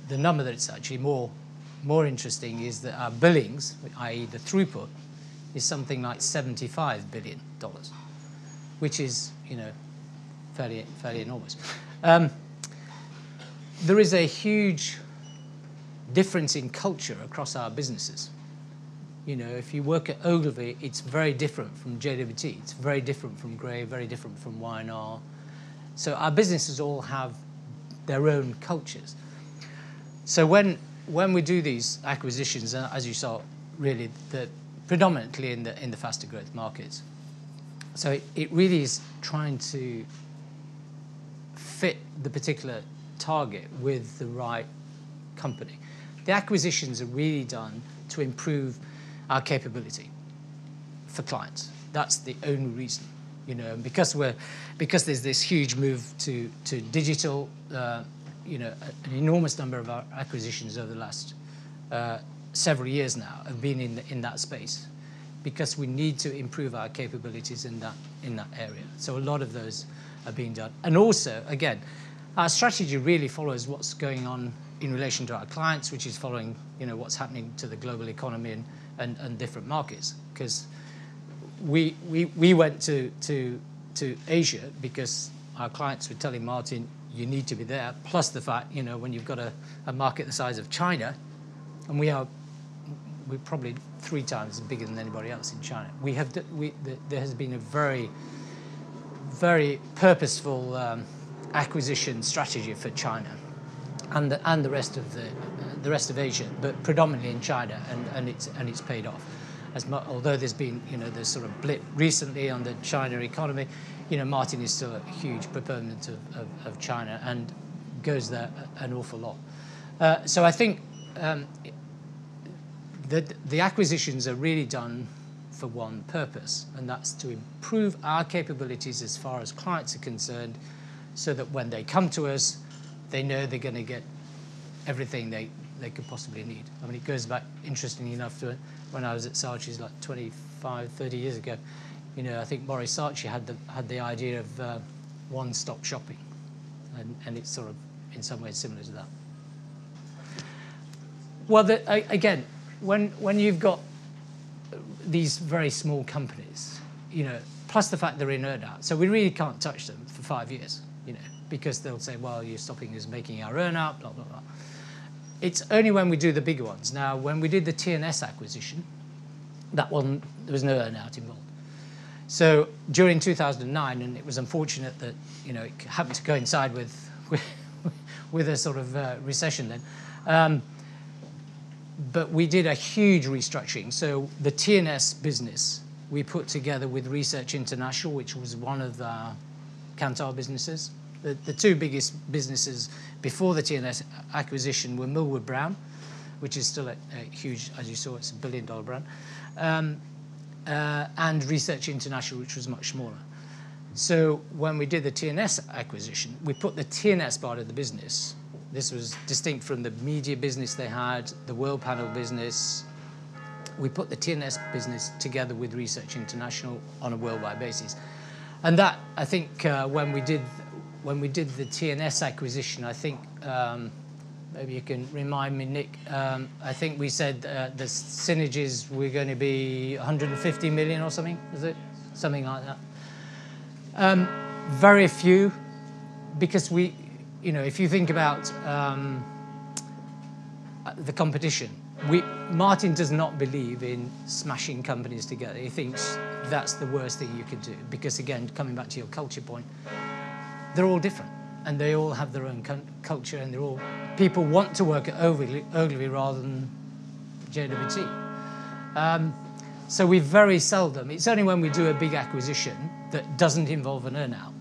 S3: the number that's actually more interesting is that our billings, i.e. the throughput, is something like $75 billion, which is, fairly enormous. There is a huge difference in culture across our businesses. If you work at Ogilvy, it's very different from JWT. It's very different from Gray, very different from Y&R. So our businesses all have their own cultures. So when we do these acquisitions, as you saw, really, predominantly in the faster growth markets. So it really is trying to fit the particular target with the right company. The acquisitions are really done to improve our capability for clients. That's the only reason, and because there's this huge move to digital, an enormous number of our acquisitions over the last several years now have been in that space, because we need to improve our capabilities in that area. So a lot of those are being done, and also again, our strategy really follows what's going on in relation to our clients, which is following what's happening to the global economy and different markets. Because we went to Asia because our clients were telling Martin, you need to be there. Plus the fact, when you've got a market the size of China, and we're probably 3 times bigger than anybody else in China. There has been a very, very purposeful acquisition strategy for China, and the rest of Asia, but predominantly in China, and it's paid off. Although there's been there's sort of blip recently on the China economy, Martin is still a huge proponent of China and goes there an awful lot. So I think the acquisitions are really done for one purpose, and that's to improve our capabilities as far as clients are concerned, so that when they come to us, they know they're going to get everything they could possibly need. I mean, it goes back, interestingly enough, to when I was at Saatchi's like 25, 30 years ago. You know, I think Maurice Saatchi had the idea of one-stop shopping, and it's sort of in some ways similar to that. Well, again, when you've got these very small companies, you know, plus the fact they're in earn-out, so we really can't touch them for 5 years, you know, because they'll say, well, you're stopping us making our earn-out, blah, blah, blah. It's only when we do the bigger ones. Now, when we did the TNS acquisition, that one, there was no earn-out involved. So during 2009, and it was unfortunate that, you know, it happened to coincide with a sort of recession then. But we did a huge restructuring. So the TNS business we put together with Research International, which was one of the Kantar businesses. The two biggest businesses before the TNS acquisition were Millward Brown, which is still a huge, as you saw, it's a $1 billion brand, and Research International, which was much smaller. So when we did the TNS acquisition, we put the TNS part of the business. This was distinct from the media business they had, the World Panel business. We put the TNS business together with Research International on a worldwide basis. And that, I think, when we did the TNS acquisition, I think, maybe you can remind me, Nick, I think we said the synergies were going to be 150 million or something, is it? Something like that. Very few, because we, you know, if you think about the competition, Martin does not believe in smashing companies together. He thinks that's the worst thing you could do, because again, coming back to your culture point, they're all different, and they all have their own culture, and they're all, people want to work at Ogilvy rather than JWT. So we very seldom, it's only when we do a big acquisition that doesn't involve an earn-out.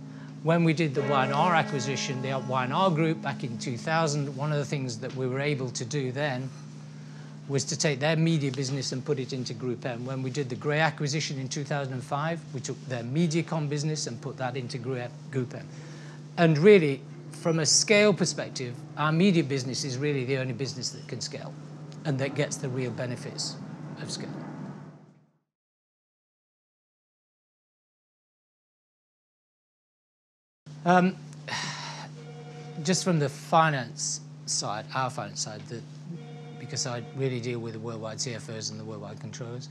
S3: When we did the Y&R acquisition, the Y&R Group back in 2000, one of the things that we were able to do then was to take their media business and put it into Group M. When we did the Grey acquisition in 2005, we took their MediaCom business and put that into Group M. And really, from a scale perspective, our media business is really the only business that can scale and that gets the real benefits of scale. Just from the finance side, our finance side, because I really deal with the worldwide CFOs and the worldwide controllers,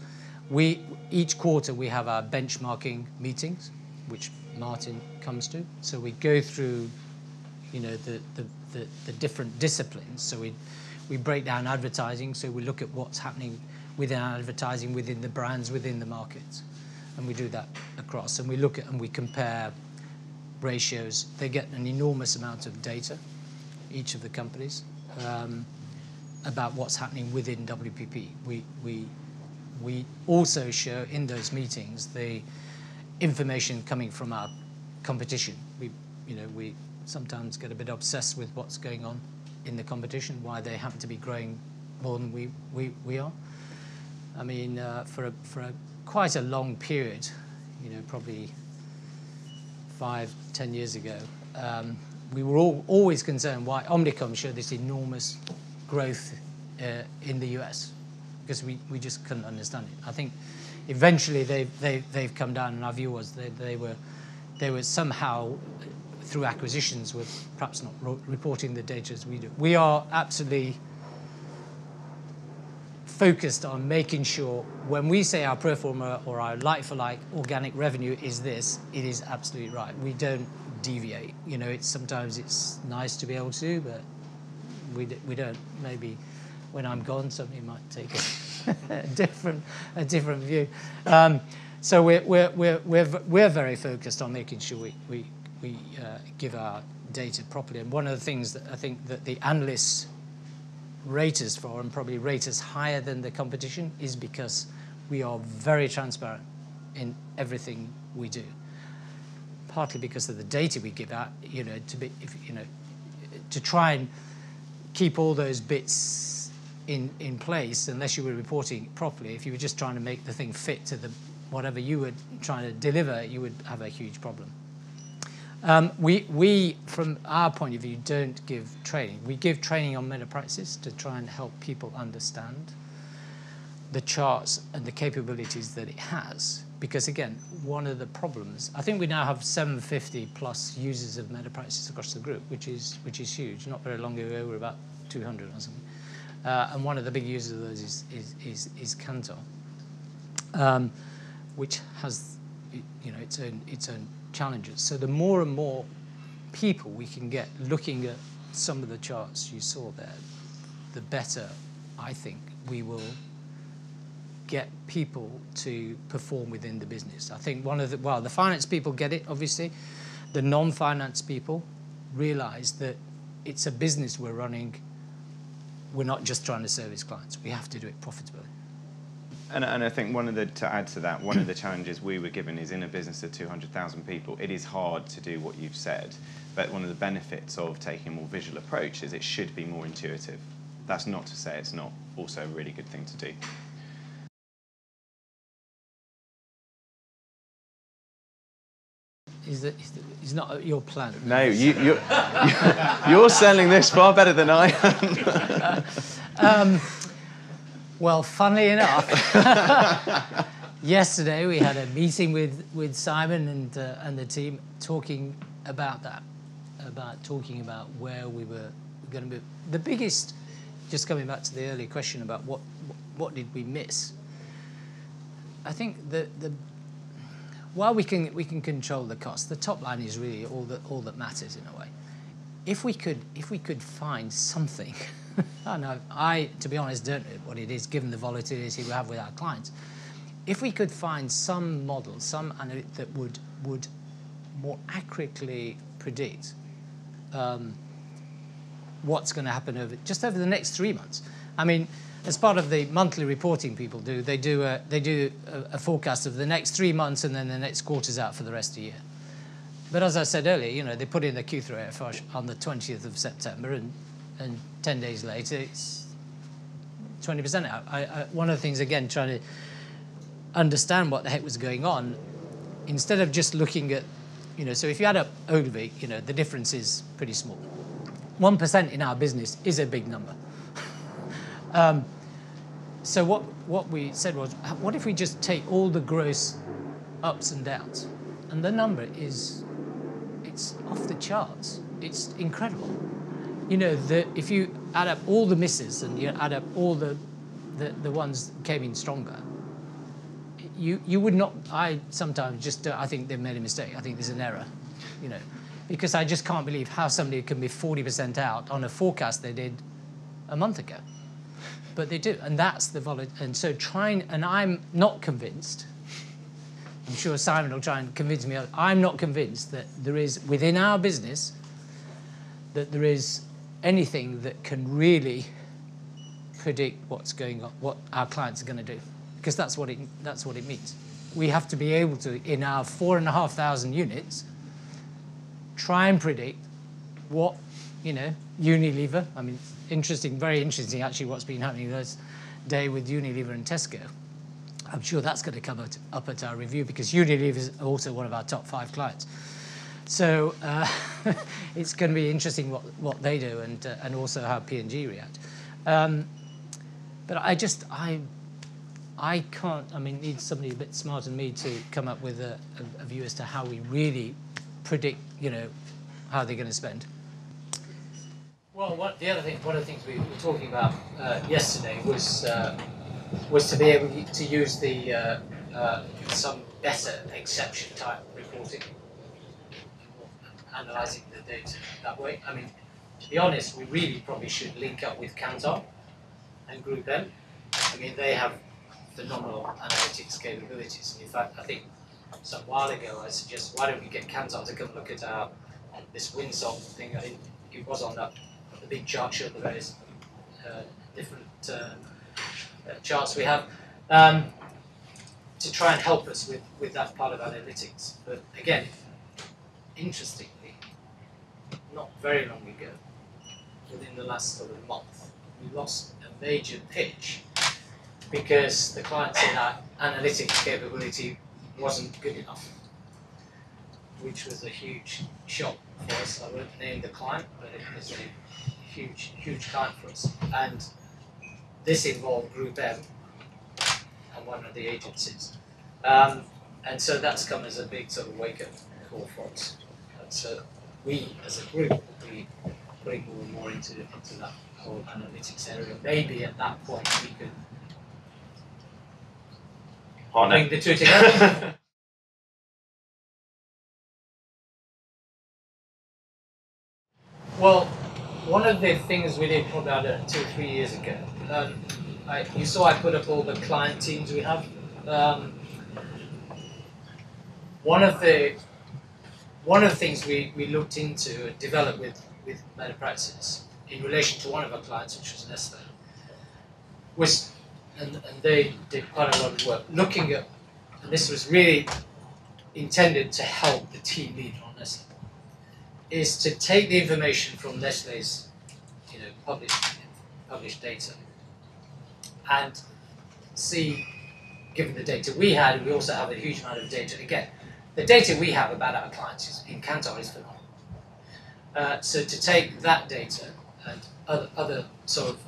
S3: each quarter we have our benchmarking meetings, which Martin comes to. So we go through, you know, the different disciplines. So we break down advertising. So we look at what's happening within advertising, within the brands, within the markets, and we do that across. And we look at and we compare ratios. They get an enormous amount of data, each of the companies, about what's happening within WPP. We also show in those meetings the information coming from our competition. We sometimes get a bit obsessed with what's going on in the competition, why they happen to be growing more than we are. I mean, for quite a long period, you know, probably 5-10 years ago, we were always concerned why Omnicom showed this enormous growth in the US, because we just couldn't understand it. I think eventually they've come down, and our view was they were somehow, through acquisitions, were perhaps not reporting the data as we do. We are absolutely focused on making sure when we say our pro forma or our like-for-like organic revenue is this, it is absolutely right. We don't deviate. You know, sometimes it's nice to be able to, but we don't. Maybe when I'm gone, somebody might take a different view. So we're very focused on making sure we give our data properly. And one of the things that I think that the analysts rate us for, and probably rate us higher than the competition, is because we are very transparent in everything we do. Partly because of the data we give out, to try and keep all those bits in place unless you were reporting properly. If you were just trying to make the thing fit to the whatever you were trying to deliver, you would have a huge problem. We, from our point of view, don't give training. We give training on Metapraxis to try and help people understand the charts and the capabilities that it has. Because again, one of the problems, I think we now have 750 plus users of Metapraxis across the group, which is huge. Not very long ago, we were about 200 or something. And one of the big users of those is Kantar, which has its own challenges. So the more and more people we can get looking at some of the charts you saw there, the better I think we will get people to perform within the business. I think the finance people get it, obviously. The non-finance people realize that it's a business we're running. We're not just trying to service clients. We have to do it profitably.
S1: And I think to add to that, one of the challenges we were given is in a business of 200,000 people, it is hard to do what you've said. But one of the benefits of taking a more visual approach is it should be more intuitive. That's not to say it's not also a really good thing to do.
S3: Is not your plan?
S1: No, you're selling this far better than I am.
S3: Well, funnily enough, yesterday we had a meeting with Simon and the team talking about that, talking about where we were going to move. The biggest, just coming back to the earlier question about what did we miss, I think while we can control the cost, the top line is really all that matters in a way. If we could find something, I to be honest don't know what it is given the volatility we have with our clients. If we could find some model, some analytic that would more accurately predict what's going to happen over the next 3 months. I mean, as part of the monthly reporting people do, they do a forecast of the next 3 months and then the next quarter's out for the rest of the year. But as I said earlier, they put in the Q3 on the 20th of September and 10 days later it's 20% out. One of the things, again, trying to understand what the heck was going on, instead of just looking at, so if you add up Ogilvy, the difference is pretty small. 1% in our business is a big number. So what we said was, what if we just take all the gross ups and downs? And the number it's off the charts. It's incredible. If you add up all the misses and you add up all the ones that came in stronger, you would not. I sometimes just I think they've made a mistake. I think there's an error, because I just can't believe how somebody can be 40% out on a forecast they did a month ago. But they do, and that's the volatility. And so and I'm not convinced. I'm sure Simon will try and convince me. I'm not convinced that there is within our business that there is anything that can really predict what's going on, what our clients are going to do, because that's what it means. We have to be able to, in our 4,500 units, try and predict what Unilever. I mean, interesting, very interesting actually what's been happening this day with Unilever and Tesco. I'm sure that's going to come up at our review because Unilever is also one of our top 5 clients. So it's going to be interesting what they do and also how P&G react. But I can't. I mean, need somebody a bit smarter than me to come up with a view as to how we really predict, how they're going to spend. Well, one of the things we were talking about yesterday was to be able to use the some better exception type reporting, analysing the data that way. I mean, to be honest, we really probably should link up with Kantar and Group M. I mean, they have phenomenal analytics capabilities. In fact, I think some while ago I suggested, why don't we get Kantar to come look at this Windsong thing? I think it was on the big chart showed the various different charts we have, to try and help us with that part of analytics. But again, interestingly, not very long ago, within the last sort of month, we lost a major pitch because the client said our analytics capability wasn't good enough, which was a huge shock for us. I won't name the client, but it was a huge client for us. And this involved Group M and one of the agencies. And so that's come as a big sort of wake-up call for us. And so we, as a group, will be putting more and more into that whole analytics area. Maybe at that point we could bring the two together. Well, one of the things we did probably, I don't know, 2 or 3 years ago, you saw I put up all the client teams we have. One of the things we looked into and developed with Metapraxis in relation to one of our clients, which was Nestle, was, and they did quite a lot of work looking at, and this was really intended to help the team lead on Nestle, is to take the information from Nestle's, published data, and see, given the data we had, we also have a huge amount of data. Again, the data we have about our clients in Kantar is phenomenal. So to take that data and other sort of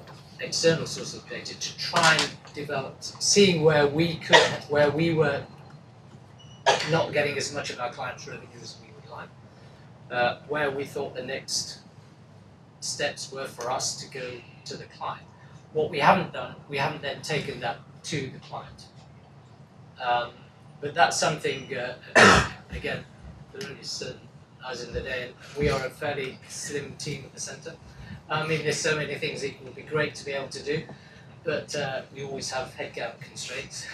S3: external sources of data to try and develop, seeing where we were not getting as much of our clients' revenue as we would like, where we thought the next steps were for us to go to the client. What we haven't done, we haven't then taken that to the client. But that's something, again, there are only certain hours in the day, and we are a fairly slim team at the centre. I mean, there's so many things it would be great to be able to do, but we always have headcount constraints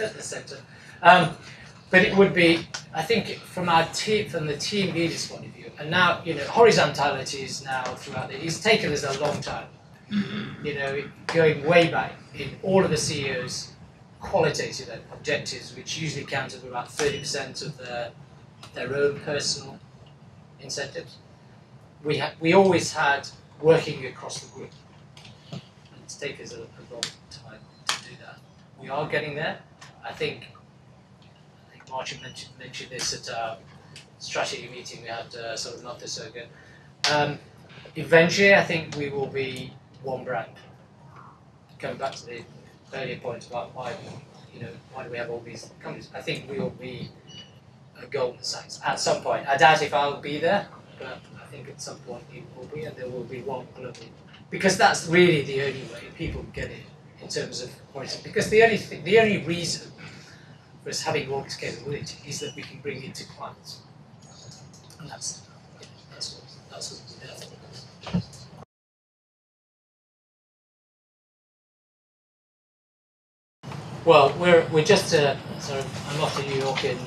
S3: at the centre. But it would be, I think, from the team leaders' point of view, and now, horizontality is now throughout it's taken us a long time. Going way back in all of the CEOs' qualitative objectives, which usually count at about 30% of their own personal incentives. We always had working across the group. And it's taken us a long time to do that. We are getting there. I think Martin mentioned this at our strategy meeting we had sort of a month or so ago. Eventually, I think we will be one brand. Going back to the earlier point about why do we have all these companies? I think we will be a Goldman Sachs at some point. I doubt if I'll be there, but I think at some point it will be, and there will be one global. Because that's really the only way people get it in terms of quality. Because the only reason for us having all this capability is that we can bring it to clients, and that's what we're there for. Well, we're just I'm off to New York in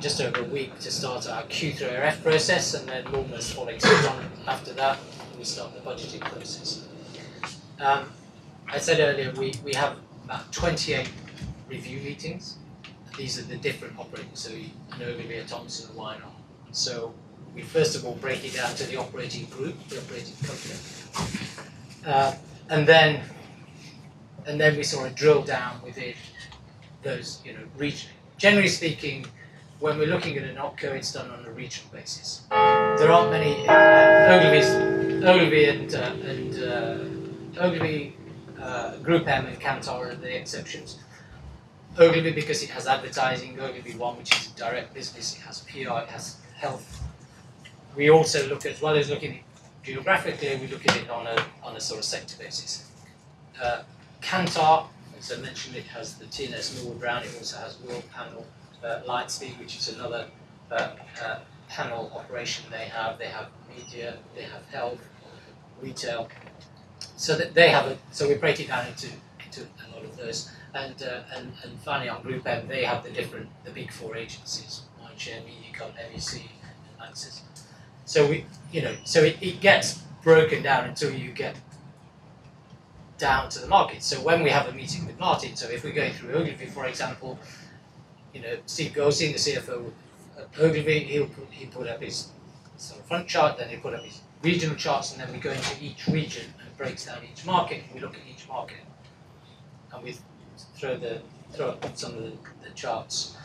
S3: just over a week to start our Q3RF process, and then almost following on after that, we start the budgeting process. I said earlier we have about 28 review meetings. These are the different operating, so Ogilvy, Thompson, and Weiner. So we first of all break it down to the operating group, the operating company, and then we sort of drill down within those, regionally. Generally speaking, when we're looking at an OpCo, it's done on a regional basis. There aren't many. Ogilvy, Group M, and Kantar are the exceptions. Ogilvy because it has advertising. Ogilvy One, which is a direct business, it has PR, it has health. We also look at, as well as looking at geographically, we look at it on a sort of sector basis. Kantar, as I mentioned, it has the TNS Millwall Brown. It also has World Panel, Lightspeed, which is another panel operation they have. They have media, they have health, retail. So that they have so we break it down into a lot of those. And finally on Group M, they have the big four agencies: Mindshare, MediaCom, MEC, and Axis. So it gets broken down until you get down to the market. So when we have a meeting with Martin, so if we're going through Ogilvy, for example, Steve Goldstein, the CFO of Ogilvy, he'll put up his sort of front chart, then he'll put up his regional charts, and then we go into each region and breaks down each market. We look at each market, and we throw up some of the charts.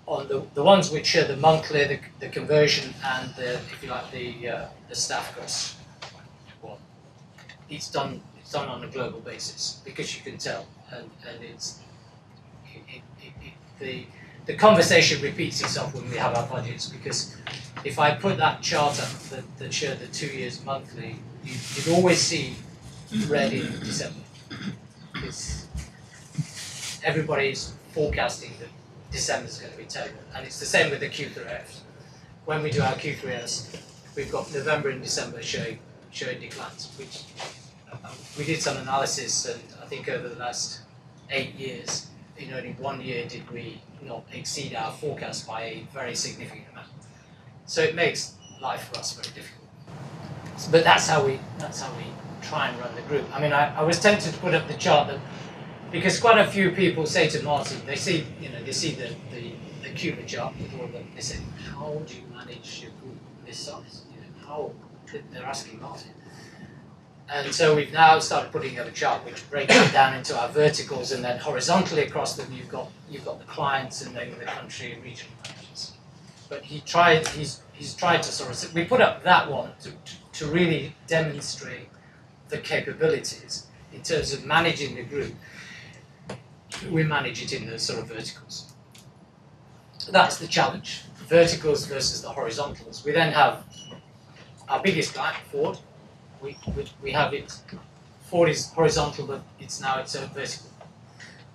S3: On the ones which show the monthly, the conversion, and if you like, the staff costs. Well, it's done on a global basis because you can tell, and the conversation repeats itself when we have our budgets, because if I put that chart up that showed the 2 years monthly, you'd always see red in December, because everybody's forecasting that December is going to be terrible, and it's the same with the Q3Fs. When we do our Q3Fs, we've got November and December showing declines, which we did some analysis, and I think over the last 8 years, in only 1 year did we not exceed our forecast by a very significant amount. So it makes life for us very difficult. But that's how we try and run the group. I mean, I was tempted to put up the chart that, because quite a few people say to Martin, they see the Cuba chart with all they say, how do you manage your group this size? How? They're asking Martin. And so we've now started putting up a chart which breaks it down into our verticals, and then horizontally across them you've got the clients and then the country and regional managers. But he's tried to sort of, we put up that one to really demonstrate the capabilities in terms of managing the group. We manage it in those sort of verticals. That's the challenge, verticals versus the horizontals. We then have our biggest client, Ford. We have it, Ford is horizontal, but it's now its own vertical,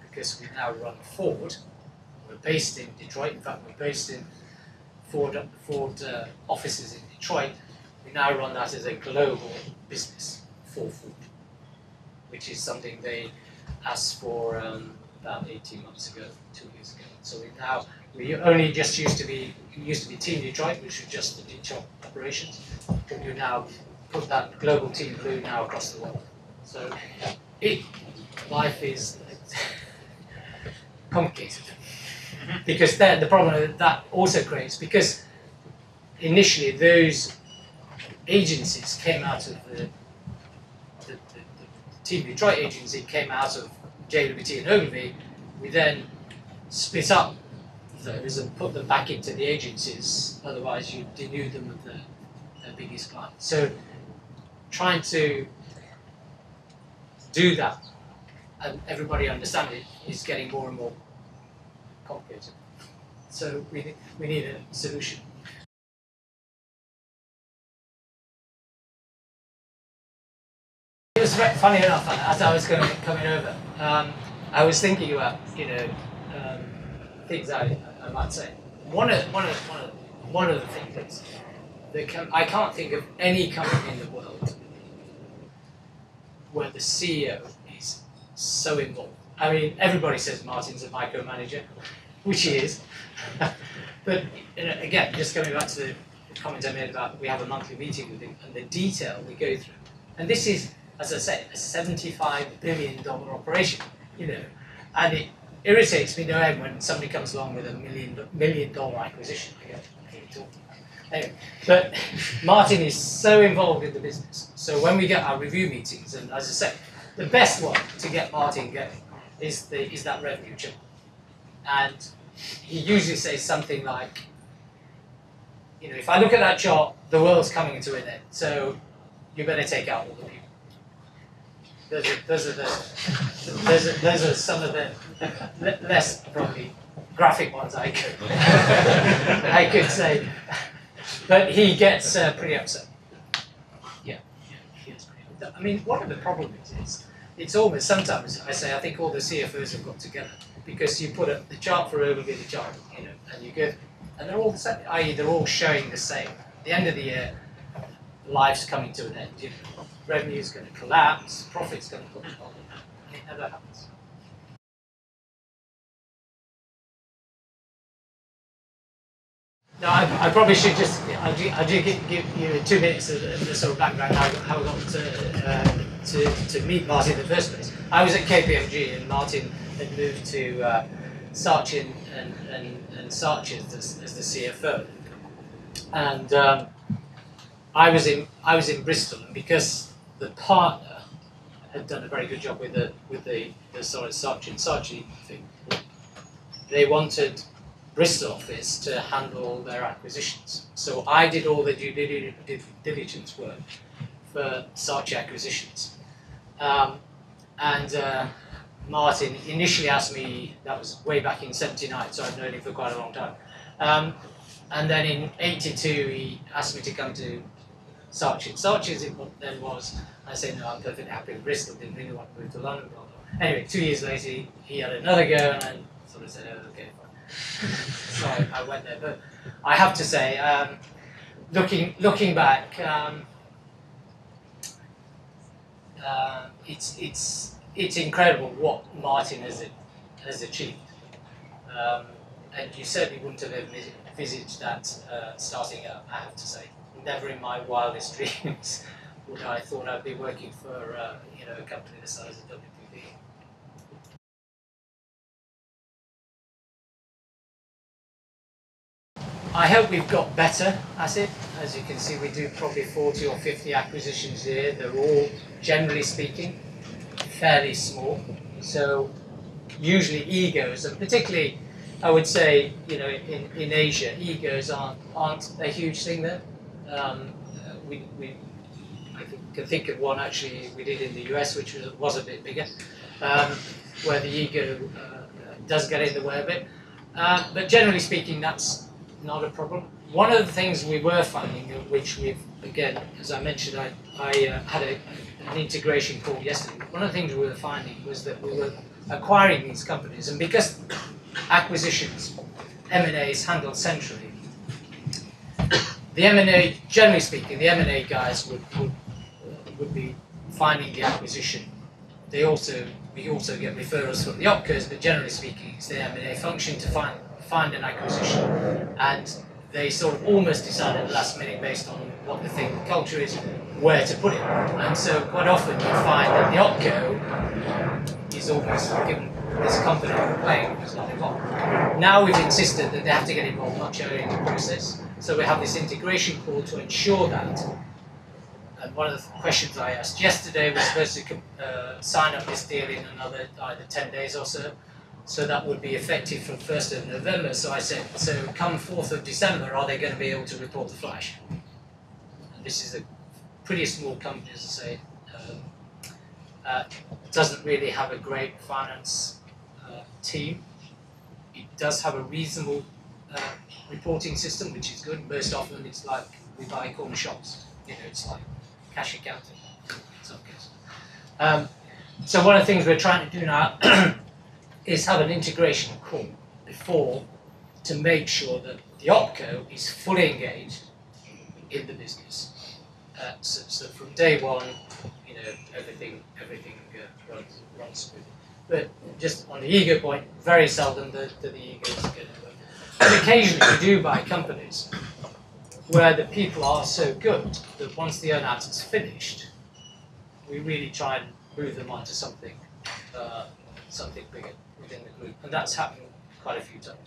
S3: because we now run Ford. We're based in Detroit. In fact, we're based in Ford offices in Detroit. We now run that as a global business for Ford, which is something they asked for about 18 months ago, 2 years ago. So we only just used to be Team Detroit, which was just the Detroit operations. But we now put that global team blue now across the world. So life is complicated, because the problem that also creates, because initially those agencies came out of the Team Detroit agency came out of JWT and Ogilvy. We then split up those and put them back into the agencies, otherwise you denude them of their biggest client. So trying to do that and everybody understand it is getting more and more complicated. So we need a solution. It was funny enough, as I was coming over, I was thinking about things I might say. One of the things is I can't think of any company in the world where the CEO is so involved. I mean, everybody says Martin's a micromanager, which he is. But again, just coming back to the comment I made about we have a monthly meeting with him and the detail we go through. And this is, as I say, a $75 billion operation, and it irritates me no end when somebody comes along with a million dollar acquisition. I go, what are you talking about? Anyway, but Martin is so involved in the business. So when we get our review meetings, and as I say, the best one to get Martin going is that revenue chart. And he usually says something like, if I look at that chart, the world's coming to an end, so you better take out all the people. Those are some of the less probably graphic ones I could say. But he gets pretty upset. Yeah, he gets pretty upset. I mean, one of the problems is it's almost, sometimes I say, I think all the CFOs have got together, because you put up the chart for Ogilvy, the chart, and you go, and they're all the same, i.e. they're all showing the same. At the end of the year, life's coming to an end. Revenue's going to collapse, profit's going to collapse. And it never happens. Now, I probably should just, I'll give you 2 minutes of the sort of background how I got to meet Martin in the first place. I was at KPMG and Martin had moved to Saatchi and Saatchi as the CFO. And I was in Bristol, and because the partner had done a very good job with the sort of Sarchi thing, they wanted Bristol office to handle all their acquisitions. So I did all the due diligence work for Sarchi acquisitions. Martin initially asked me, that was way back in '79, so I've known him for quite a long time. And then in '82, he asked me to come to Sarchi. Sarchi, as it then was, I said, no, I'm perfectly happy with Bristol, didn't really want to move to London, blah, blah. Anyway, 2 years later, he had another go, and I sort of said, oh, okay, fine. So I went there. But I have to say, looking back, it's incredible what Martin has achieved, and you certainly wouldn't have envisaged that starting out. I have to say, never in my wildest dreams would I thought I'd be working for a company the size of WPP. I hope we've got better at it. As you can see, we do probably 40 or 50 acquisitions a year. They're all, generally speaking, fairly small. So usually egos, and particularly, I would say, in Asia, egos aren't a huge thing there. I can think of one actually we did in the US, which was a bit bigger, where the ego does get in the way a bit. But generally speaking, that's not a problem. One of the things we were finding, which we've, again, as I mentioned, I had an integration call yesterday. One of the things we were finding was that we were acquiring these companies, and because acquisitions, M&A is handled centrally, the M&A, generally speaking, the M&A guys would be finding the acquisition. We also get referrals from the opcos, but generally speaking, it's the M&A function to find an acquisition, and they sort of almost decide at the last minute based on what they think the culture is, where to put it. And so quite often you find that the opco is almost given this company playing who's not involved. Now we've insisted that they have to get involved much earlier in the process, so we have this integration call to ensure that. And one of the questions I asked yesterday was supposed to sign up this deal in another either 10 days or so. So that would be effective from 1st of November. So I said, so come 4th of December, are they going to be able to report the flash? And this is a pretty small company, as I say. Doesn't really have a great finance team. It does have a reasonable reporting system, which is good. Most often it's like we buy corner shops. It's like cash accounting in some cases. So one of the things we're trying to do now is have an integration call before to make sure that the opco is fully engaged in the business. So from day one, everything runs smoothly. But just on the ego point, very seldom the ego is going to work. But occasionally we do buy companies where the people are so good that once the earn-out is finished, we really try and move them onto something bigger within the group, and that's happened quite a few times.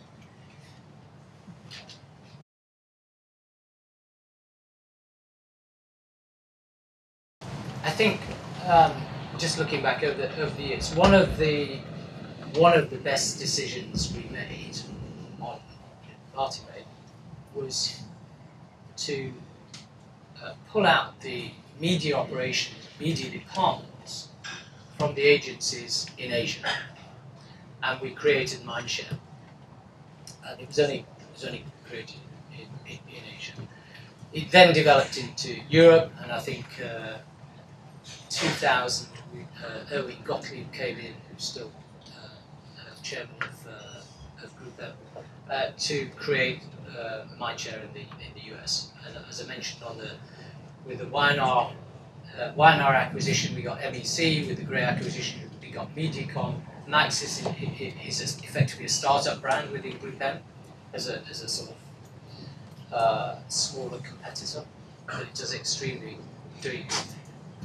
S3: I think, just looking back over the years, one of the best decisions we made, Martin made, was to pull out the media operations, media departments from the agencies in Asia, and we created Mindshare. And it was only created in Asia. It then developed into Europe, and I think 2000, Erwin Gottlieb came in, who's still chairman of Group M, to create Mindshare in the US. And as I mentioned, with the Weinar acquisition, we got MEC. With the Grey acquisition, we got Mediacom. Maxis is effectively a startup brand within Group M as a sort of smaller competitor, but it does extremely doing.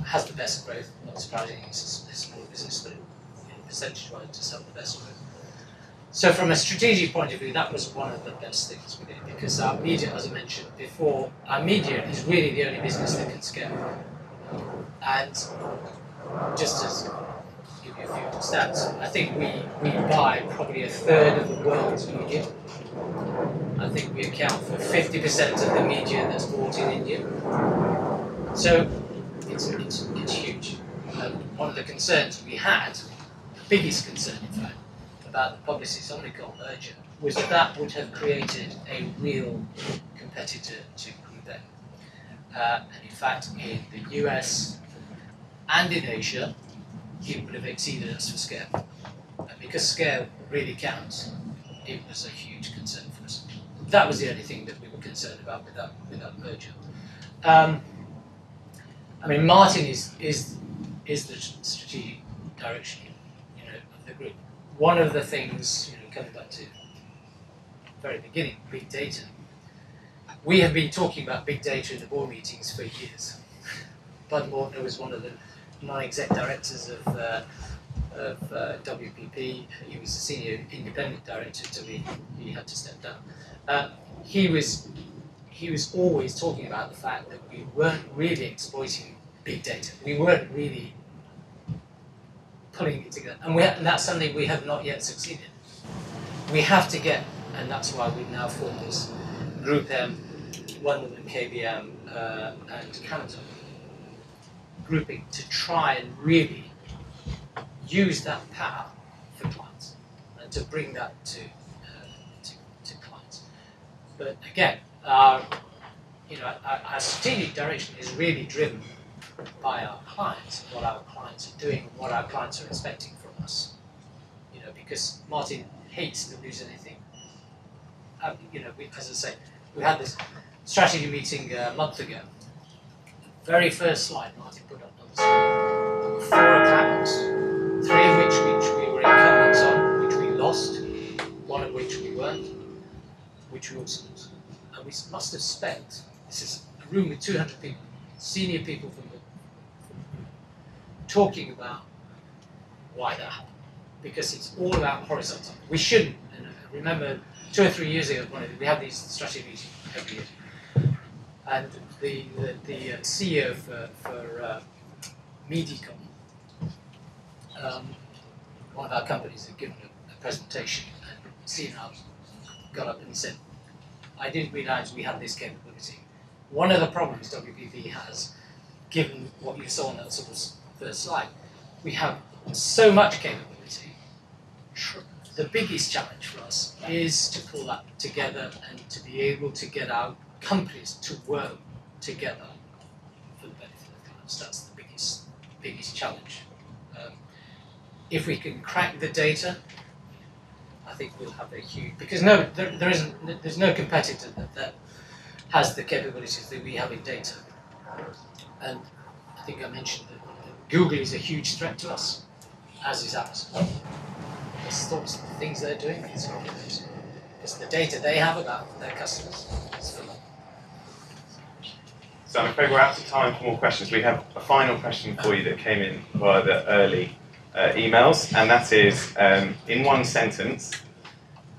S3: Has the best growth. Not surprisingly, it's a small business, but percentage-wise, just have the best growth. So from a strategic point of view, that was one of the best things we did, because our media, as I mentioned before, our media is really the only business that can scale. And just to give you a few stats, I think we buy probably a third of the world's media. I think we account for 50% of the media that's bought in India. So it's huge. One of the concerns we had, the biggest concern in fact, about the Publicis Omnicom merger, was that that would have created a real competitor to Group M. And in fact, in the US and in Asia, it would have exceeded us for scale. And because scale really counts, it was a huge concern for us. That was the only thing that we were concerned about with that merger. I mean, Martin is the strategic direction, of the group. One of the things, coming back to the very beginning, big data. We have been talking about big data in the board meetings for years. Bud Morton was one of the non-exec directors of WPP. He was the senior independent director until he had to step down. He was always talking about the fact that we weren't really exploiting big data. We weren't really pulling it together, and that's something we have not yet succeeded. We have to get, and that's why we've now formed this Group M, London and KBM, and Canada grouping to try and really use that power for clients and to bring that to clients. But again, our strategic direction is really driven by our clients, what our clients are doing, what our clients are expecting from us. Because Martin hates to lose anything. As I say, we had this strategy meeting a month ago. The very first slide Martin put up on the screen, there were 4 accounts, 3 of which we were incumbents on, which we lost, 1 of which we weren't, which we also lost. And we must have spent, this is a room with 200 people, senior people from the talking about why that happened. Because it's all about horizontal. We shouldn't, and I remember 2 or 3 years ago, we have these strategy meetings every year. And the CEO for Medicom, one of our companies, had given a presentation, and CEO got up and he said, I didn't realize we had this capability. One of the problems WPP has, given what you saw on that sort of first slide, we have so much capability. The biggest challenge for us is to pull that together and to be able to get our companies to work together for the benefit of clients. That's the biggest challenge. If we can crack the data, I think we'll have a huge, because there's no competitor that has the capabilities that we have in data. And I think I mentioned that Google is a huge threat to us, as is Amazon. The sorts of things they're doing is amazing. Because the data they have about their customers is phenomenal.
S1: So I'm afraid we're out of time for more questions. We have a final question for you that came in via the early emails, and that is, in one sentence,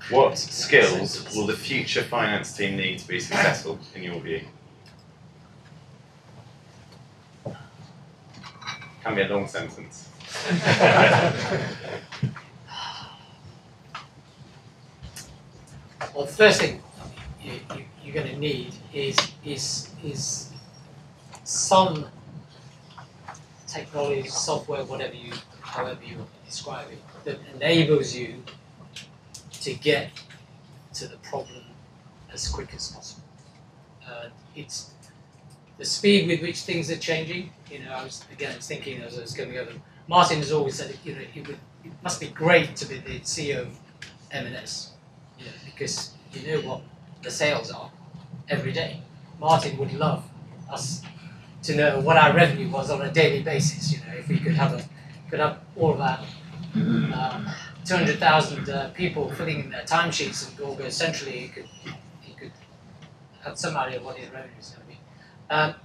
S1: what skills will the future finance team need to be successful, in your view? Can be a long sentence.
S3: Well, the first thing you're going to need is some technology, software, however you describe it, that enables you to get to the problem as quick as possible. It's the speed with which things are changing. I was thinking as I was going over. Martin has always said, it must be great to be the CEO of M&S, because you know what the sales are every day. Martin would love us to know what our revenue was on a daily basis. If we could have all of our 200,000 people filling in their timesheets and all go centrally, he could have some idea what his revenue is going to be.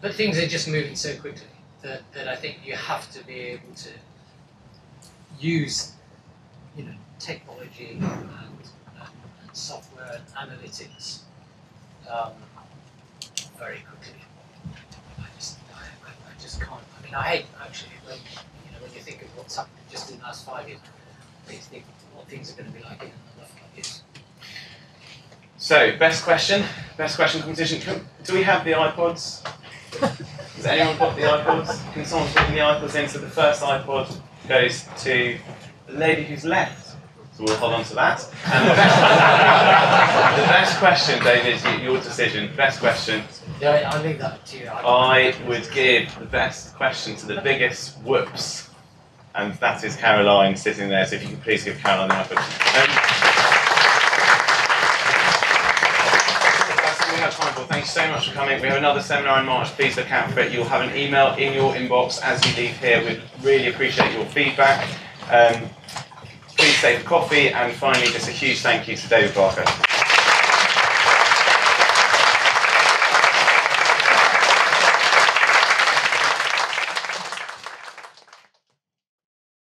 S3: But things are just moving so quickly that I think you have to be able to use
S5: technology and software and analytics very quickly. I just can't. I mean, I hate actually when you think of what's happened just in the last 5 years. You think what things are going to be like in another 5 years.
S1: So, best question competition. Do we have the iPods? Has anyone got the iPods? Can someone put the iPods in? So the first iPod goes to the lady who's left. So we'll hold on to that. And the best question, David, your decision. Best question.
S5: Yeah, I'll leave that to you.
S1: I would give the best question to the biggest whoops. And that is Caroline sitting there. So if you could please give Caroline the iPod. That's all we have time for. Thank you so much for coming. We have another seminar in March. Please look out for it. You'll have an email in your inbox as you leave here. We'd really appreciate your feedback. Please save coffee, and finally, just a huge thank you to David Barker.